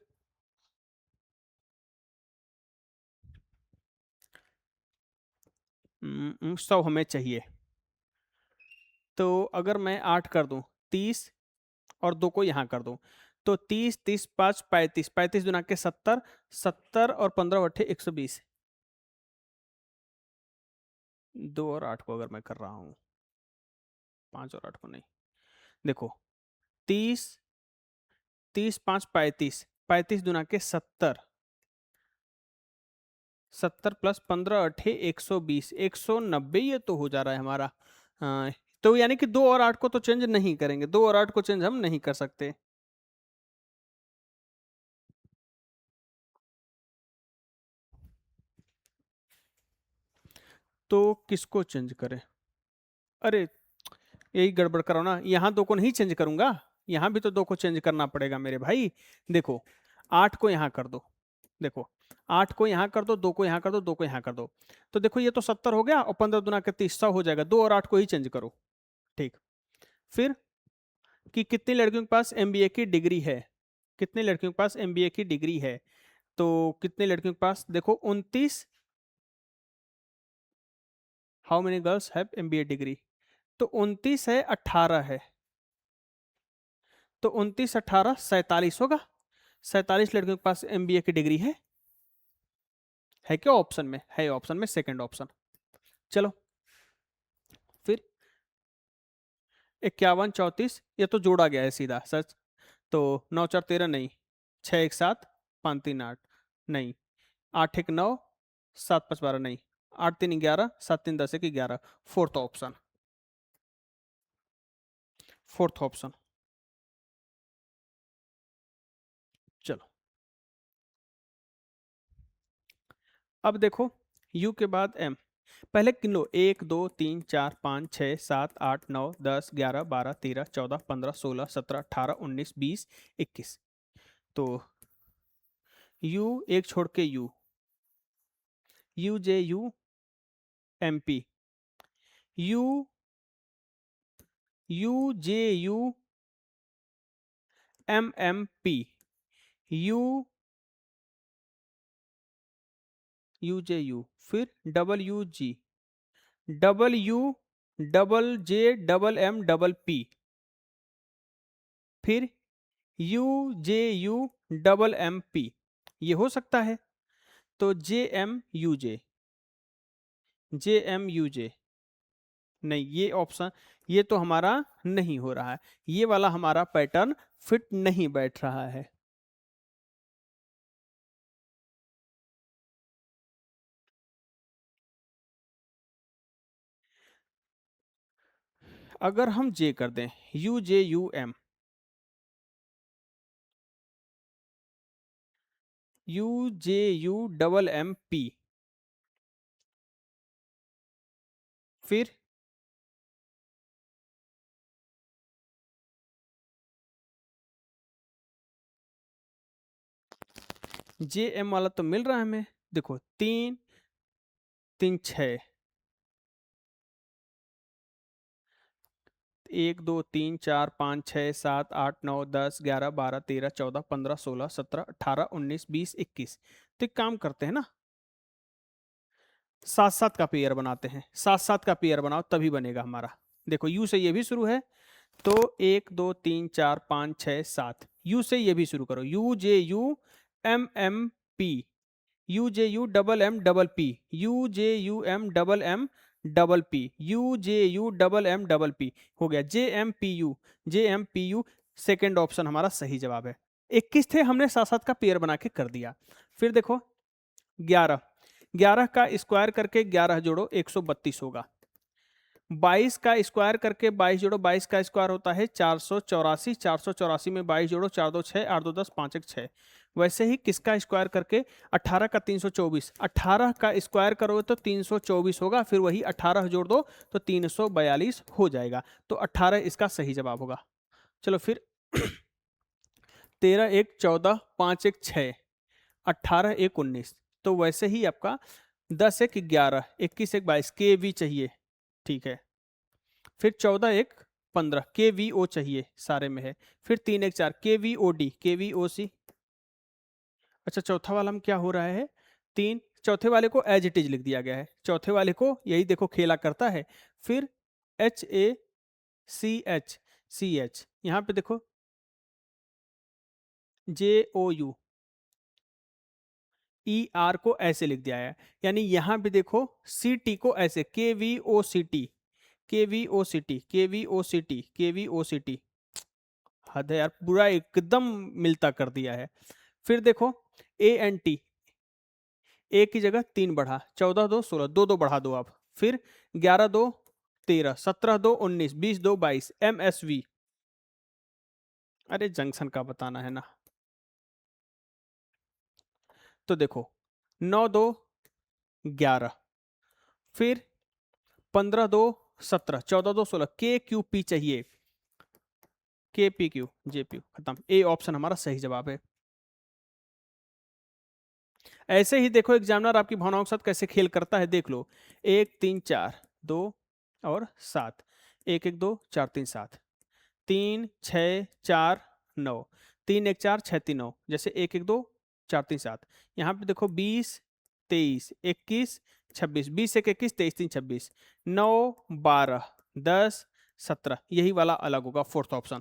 100 हमें चाहिए। तो अगर मैं 8 कर दूं 30 और 2 को यहाँ कर दूं, तो 30, 30, 5, 35, 35 दुना के 70, 70 और 15 अट्ठे 120। 2 और 8 को अगर मैं कर रहा हूँ, 5 और 8 को नहीं। देखो 30, 30, 5, 35, 35 दुना के 70, 70 प्लस 15 अट्ठे 120, 190 ये तो हो जा रहा है हमारा। तो यानी कि 2 और 8 को तो चेंज नहीं करेंगे, 2 और 8 को चेंज हम नहीं कर सकते। तो किसको चेंज करें? अरे यही गड़बड़ करो ना, यहाँ 2 को नहीं चेंज करूंगा, यहाँ भी तो 2 को चेंज करना पड़ेगा मेरे भाई। देखो 8 को यहाँ कर दो, देखो 8 को यहाँ कर दो, 2 को यहाँ कर दो, 2 को यहाँ कर दो, तो देखो ये तो 70 हो गया और 15 दुना के 30, 100 हो जाएगा। 2 और 8 को ही चेंज करो। ठीक। फिर कि कितनी लड़कियों के पास एमबीए की डिग्री है, कितनी लड़कियों के पास एमबीए की डिग्री है? तो कितनी लड़कियों के पास, देखो 29, how many girls have MBA degree? तो 29 है, 18 है, तो 29, 18, 47 होगा। 47 लड़कियों के पास एमबीए की डिग्री है क्या ऑप्शन में? है ऑप्शन में, सेकंड ऑप्शन। चलो फिर 51, 34 ये तो जोड़ा गया है सीधा सच। तो 9 4 13 नहीं, 6 1 7, 5 3 8 नहीं, 8 1 9, 7 5 12 नहीं, 8 3 11, 7 3 10 1 11, फोर्थ ऑप्शन, फोर्थ ऑप्शन। चलो अब देखो u के बाद m, पहले गिन लो 1 2 3 4 5 6 7 8 9 10 11 12 13 14 15 16 17 18 19 20 21। तो u एक छोड़ के u, u J u M P, u u J u M M P, u u J u, फिर double U G, double U, double J, double M, double P, फिर U J U double M P, ये हो सकता है। तो J M U J, J M U J नहीं, ये option ये तो हमारा नहीं हो रहा है, ये वाला हमारा पैटर्न फिट नहीं बैठ रहा है। अगर हम जे कर दें U J U M, U J U double M P, फिर जे एम वाला तो मिल रहा है हमें। देखो 3 3 6, 1 2 3 4 5 6 7 8 9 10 11 12 13 14 15 16 17 18 19 20 21। तो एक काम करते हैं ना, सात सात का पेयर बनाते हैं, सात सात का पेयर बनाओ तभी बनेगा हमारा। देखो यू से ये भी शुरू है, तो 1 2 3 4 5 6 7, यू से ये भी शुरू करो, U J U M M P, U J U double M double P, U J U M double M double P, U J U double M double P, हो गया J M P U, J M P U. Second option हमारा सही जवाब है। 21 थे, हमने सात सात का पेयर बना के कर दिया। फिर देखो 11, 11 का स्क्वायर करके 11 जोड़ो 132 होगा। 22 का स्क्वायर करके 22 जोड़ो, 22 का स्क्वायर होता है 484, 484 में 22 जोड़ो, 4 2 6, 8 2 10, 5 1 6। वैसे ही किसका स्क्वायर करके 18 का 324, 18 का स्क्वायर करोगे तो 324 होगा, फिर वही 18 जोड़ दो तो 342 हो जाएगा। तो 18 इसका सही जवाब होगा। चलो फिर 13 1 14, 5 1 6, 18 1 19। तो वैसे ही आपका 10 1 11, 21 1 22 के वी चाहिए, ठीक है। फिर 14 1 15 के वी ओ चाहिए, सारे में है। फिर 3 1 4 के वी ओ डी, के वी ओ सी। अच्छा चौथा वाला में क्या हो रहा है, 3, चौथे वाले को एज इट इज लिख दिया गया है, चौथे वाले को यही देखो खेला करता है। फिर H A C H, C H यहाँ पे देखो जे ओ यू, ई आर को ऐसे लिख दिया है, यानी यहां पे देखो सी टी को ऐसे के वी ओ सी टी, के वी ओ सी टी, के वी ओ सी टी, के वी ओ सी टी। हद है यार, पूरा एकदम मिलता कर दिया है। फिर देखो ए एन टी, ए की जगह 3 बढ़ा, 14 2 16, 2 2 बढ़ा दो आप। फिर 11 2 13, 17 2 19, 20 2 22, एम एस वी। अरे जंक्शन का बताना है ना। तो देखो 9 2 11, फिर 15 2 17, 14 2 16, के क्यू पी चाहिए, के पी क्यू जे पी, खत्म। ए ऑप्शन हमारा सही जवाब है। ऐसे ही देखो एग्जामिनर आपकी भावनाओं के साथ कैसे खेल करता है, देख लो। 1 3 4 2 और 7, 1 1 2 4 3 7, 3 6 4 9, 3 1 4 6 3 9, जैसे 1 1 2 4 3 7। यहाँ पे देखो 20 23 21 26, 20 1 21 23 3 26, 9 12 10 17, यही वाला अलग होगा, फोर्थ ऑप्शन।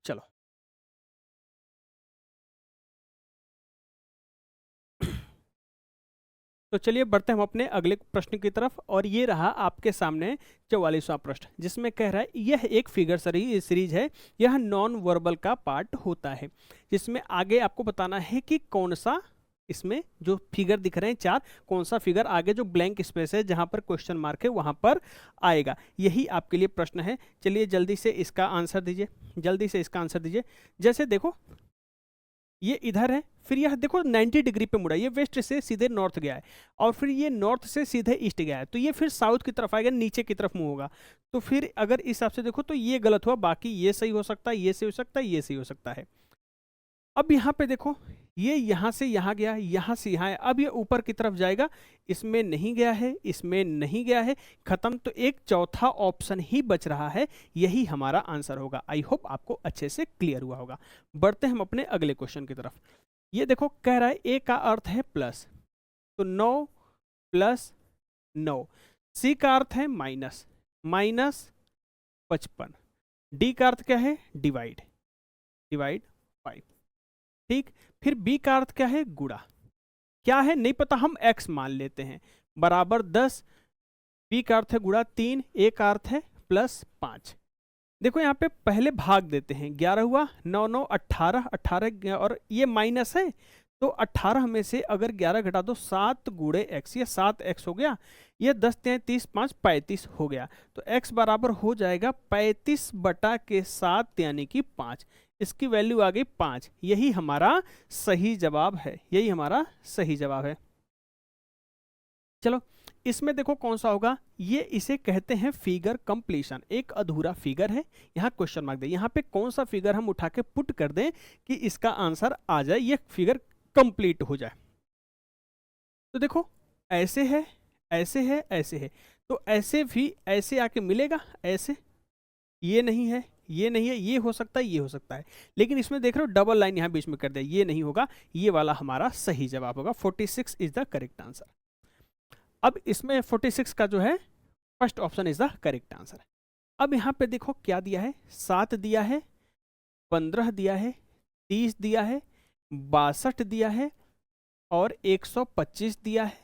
चलो तो चलिए बढ़ते हैं हम अपने अगले प्रश्न की तरफ, और ये रहा आपके सामने 44वां प्रश्न, जिसमें कह रहा है यह एक फिगर सीरीज है, यह नॉन वर्बल का पार्ट होता है, जिसमें आगे आपको बताना है कि कौन सा, इसमें जो फिगर दिख रहे हैं 4, कौन सा फिगर आगे जो ब्लैंक स्पेस है जहां पर क्वेश्चन मार्क है वहां पर आएगा। यही आपके लिए प्रश्न है। चलिए जल्दी से इसका आंसर दीजिए, जल्दी से इसका आंसर दीजिए। जैसे देखो ये इधर है, फिर यह देखो 90 डिग्री पे मुड़ा, ये वेस्ट से सीधे नॉर्थ गया है, और फिर ये नॉर्थ से सीधे ईस्ट गया है, तो ये फिर साउथ की तरफ आएगा, नीचे की तरफ मुंह होगा। तो फिर अगर इस हिसाब से देखो तो ये गलत हुआ, बाकी ये सही हो सकता है, ये सही हो सकता है, ये सही हो सकता है। अब यहाँ पे देखो ये यहाँ से यहाँ गया, यहाँ से यहाँ है, अब ये ऊपर की तरफ जाएगा, इसमें नहीं गया है, इसमें नहीं गया है, खत्म। तो एक चौथा ऑप्शन ही बच रहा है, यही हमारा आंसर होगा। आई होप आपको अच्छे से क्लियर हुआ होगा। बढ़ते हैं हम अपने अगले क्वेश्चन की तरफ। ये देखो कह रहा है ए का अर्थ है प्लस, तो 9 प्लस 9, सी का अर्थ है माइनस, माइनस 55, डी का अर्थ क्या है डिवाइड, डिवाइड 5, ठीक। फिर बी का अर्थ क्या है गुणा, क्या है नहीं पता, हम x मान लेते हैं, बराबर 10, बी का अर्थ है गुणा 3, ए का अर्थ है प्लस 5। देखो यहाँ पे पहले भाग देते हैं, 11 हुआ, 9 9 18, 18 और ये माइनस है, तो 18 में से अगर 11 घटा दो 7 गुणे x, ये 7x हो गया, ये 10 30 5 35 हो गया, तो x बराबर हो जाएगा 35 बटा के 7 यानी कि 5, इसकी वैल्यू आ गई 5। यही हमारा सही जवाब है, यही हमारा सही जवाब है। चलो इसमें देखो कौन सा होगा, ये इसे कहते हैं फिगर कंप्लीशन, एक अधूरा फिगर है, यहाँ क्वेश्चन मार्क दे, यहाँ पे कौन सा फिगर हम उठा के पुट कर दें कि इसका आंसर आ जाए, ये फिगर कंप्लीट हो जाए। तो देखो ऐसे है, ऐसे है, ऐसे है, तो ऐसे भी ऐसे आके मिलेगा, ऐसे, ये नहीं है, ये नहीं है, ये हो सकता है, ये हो सकता है, लेकिन इसमें देख रहे हो डबल लाइन यहाँ बीच में कर दिया, ये नहीं होगा, ये वाला हमारा सही जवाब होगा। 46 इज द करेक्ट आंसर। अब इसमें 46 का जो है first option is the correct answer. अब यहाँ पे देखो क्या दिया है, 7 दिया है, 15 दिया है, 30 दिया है, 62 दिया है, और 125 दिया है,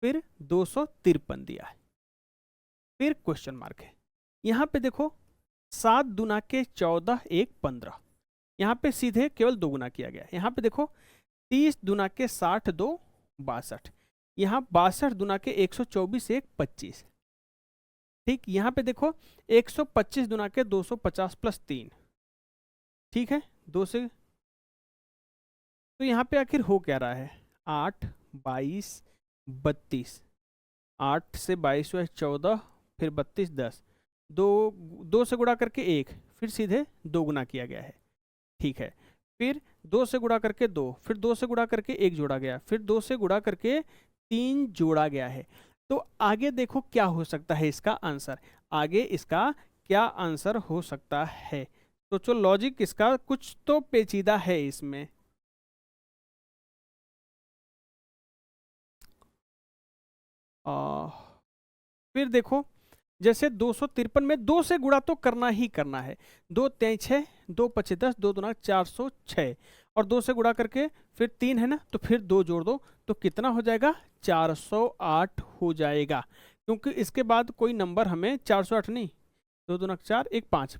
फिर 253 दिया है, फिर क्वेश्चन मार्क है। यहाँ पे देखो 7 दूना के 14, 1 15, यहाँ पे सीधे केवल 2 गुना किया गया है। यहाँ पे देखो 30 दुना के 60 2 62, यहाँ 62 दुना के 124 1 25। ठीक, यहाँ पे देखो 125 दुना के 250 प्लस 3, ठीक है, 2 से, तो यहाँ पे आखिर हो क्या रहा है, 8 22 32, 8 से 22 हुआ 14, फिर 32 10, 2 से गुणा करके 1, फिर सीधे 2 गुना किया गया है, ठीक है, फिर 2 से गुणा करके 2, फिर 2 से गुणा करके 1 जोड़ा गया, फिर 2 से गुणा करके 3 जोड़ा गया है। तो आगे देखो क्या हो सकता है इसका आंसर, आगे इसका क्या आंसर हो सकता है। तो जो लॉजिक इसका कुछ तो पेचीदा है इसमें। फिर देखो जैसे 253 में 2 से गुणा तो करना ही करना है, 2 3 6, 2 5 10, 2 दूना 406, और 2 से गुणा करके फिर 3 है ना, तो फिर 2 जोड़ दो तो कितना हो जाएगा, 408 हो जाएगा, क्योंकि इसके बाद कोई नंबर हमें 408 नहीं, 2 दूना 4 1 5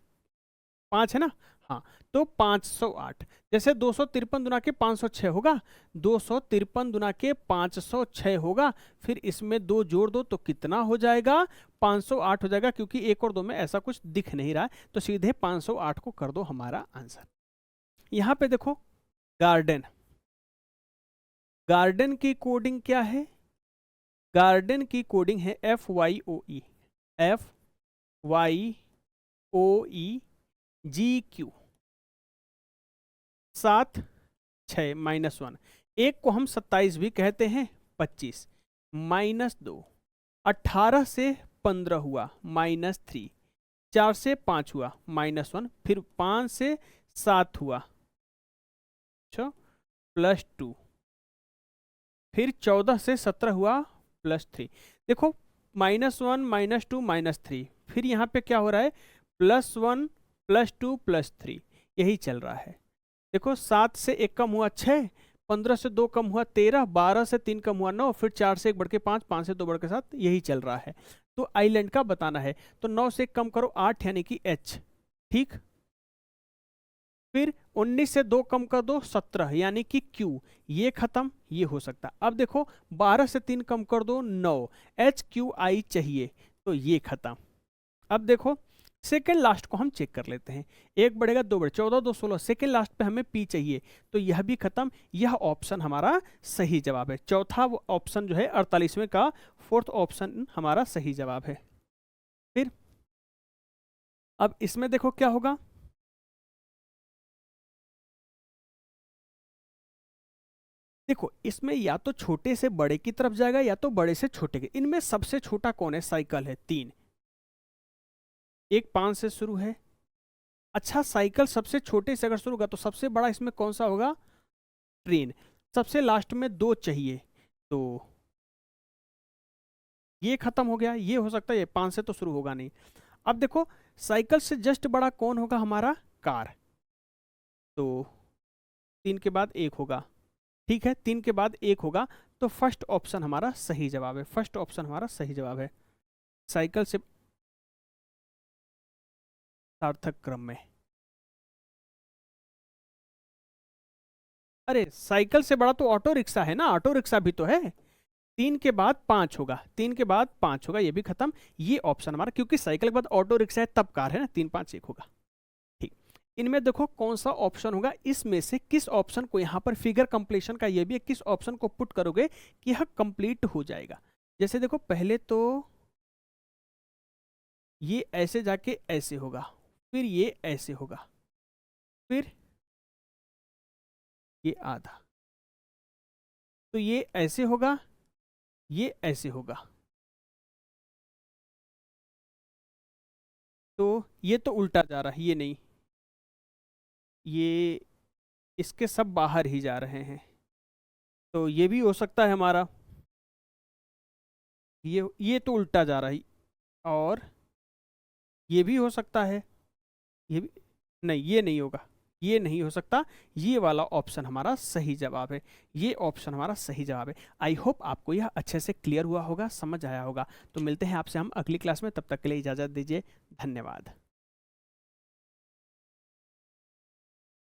5 है ना, हाँ, तो 508। जैसे 253 दुना के 506 होगा, 253 दुना के 506 होगा, फिर इसमें 2 जोड़ दो तो कितना हो जाएगा, 508 हो जाएगा, क्योंकि 1 और 2 में ऐसा कुछ दिख नहीं रहा है, तो सीधे 508 को कर दो हमारा आंसर। यहां पे देखो गार्डन, गार्डन की कोडिंग क्या है, गार्डन की कोडिंग है FYOE, FYOE GQ, 7 6 -1, एक को हम 27 भी कहते हैं, 25 -2, 18 से 15 हुआ -3, 4 से 5 हुआ -1, फिर 5 से 7 हुआ +2, फिर 14 से 17 हुआ +3। देखो -1 -2 -3, फिर यहाँ पे क्या हो रहा है, +1 +2 +3, यही चल रहा है। देखो 7 से 1 कम हुआ 6, 15 से 2 कम हुआ 13, 12 से 3 कम हुआ 9, फिर 4 से 1 बढ़ के 5, 5 से 2 बढ़ के 7, यही चल रहा है। तो आइलैंड का बताना है, तो 9 से 1 कम करो 8, यानी कि H, ठीक, फिर 19 से 2 कम कर दो 17, यानी कि Q, ये खत्म, ये हो सकता। अब देखो 12 से 3 कम कर दो 9, HQI चाहिए, तो ये खत्म। अब देखो सेकेंड लास्ट को हम चेक कर लेते हैं, 1 बढ़ेगा 2 बढ़े 14 2 16, सेकेंड लास्ट पे हमें P चाहिए, तो यह भी खत्म, यह ऑप्शन हमारा सही जवाब है। चौथा ऑप्शन जो है 48वें का 4th ऑप्शन हमारा सही जवाब है। फिर अब इसमें देखो क्या होगा, देखो इसमें या तो छोटे से बड़े की तरफ जाएगा या तो बड़े से छोटे के, इनमें सबसे छोटा कौन है, साइकिल है 3, एक 5 से शुरू है। अच्छा साइकिल सबसे छोटे से अगर शुरू होगा तो सबसे बड़ा इसमें कौन सा होगा, ट्रेन। सबसे लास्ट में 2 चाहिए, तो ये खत्म हो गया, ये हो सकता है, ये 5 से तो शुरू होगा नहीं। अब देखो साइकिल से जस्ट बड़ा कौन होगा, हमारा कार, तो 3 के बाद 1 होगा, ठीक है, 3 के बाद 1 होगा, तो फर्स्ट ऑप्शन हमारा सही जवाब है, फर्स्ट ऑप्शन हमारा सही जवाब है, साइकिल से सार्थक क्रम में। अरे साइकिल से बड़ा तो ऑटो रिक्शा है ना, ऑटो रिक्शा भी तो है, 3 के बाद 5 होगा, 3 के बाद 5 होगा, ये भी खत्म, ये ऑप्शन हमारा, क्योंकि साइकिल के बाद ऑटो रिक्शा है तब कार है ना, 3 5 1 होगा। ठीक, इनमें देखो कौन सा ऑप्शन होगा, इसमें से किस ऑप्शन को, यहाँ पर फिगर कंप्लीशन का ये भी है, किस ऑप्शन को पुट करोगे कि यह कंप्लीट हो जाएगा। जैसे देखो पहले तो ये ऐसे जाके ऐसे होगा, फिर ये ऐसे होगा, फिर ये आधा, तो ये ऐसे होगा, ये ऐसे होगा, तो ये तो उल्टा जा रहा है, ये नहीं, ये इसके सब बाहर ही जा रहे हैं, तो ये भी हो सकता है हमारा, ये तो उल्टा जा रहा है, और ये भी हो सकता है, ये भी नहीं, ये नहीं होगा, ये नहीं हो सकता, ये वाला ऑप्शन हमारा सही जवाब है, ये ऑप्शन हमारा सही जवाब है। आई होप आपको यह अच्छे से क्लियर हुआ होगा, समझ आया होगा। तो मिलते हैं आपसे हम अगली क्लास में, तब तक के लिए इजाज़त दीजिए, धन्यवाद।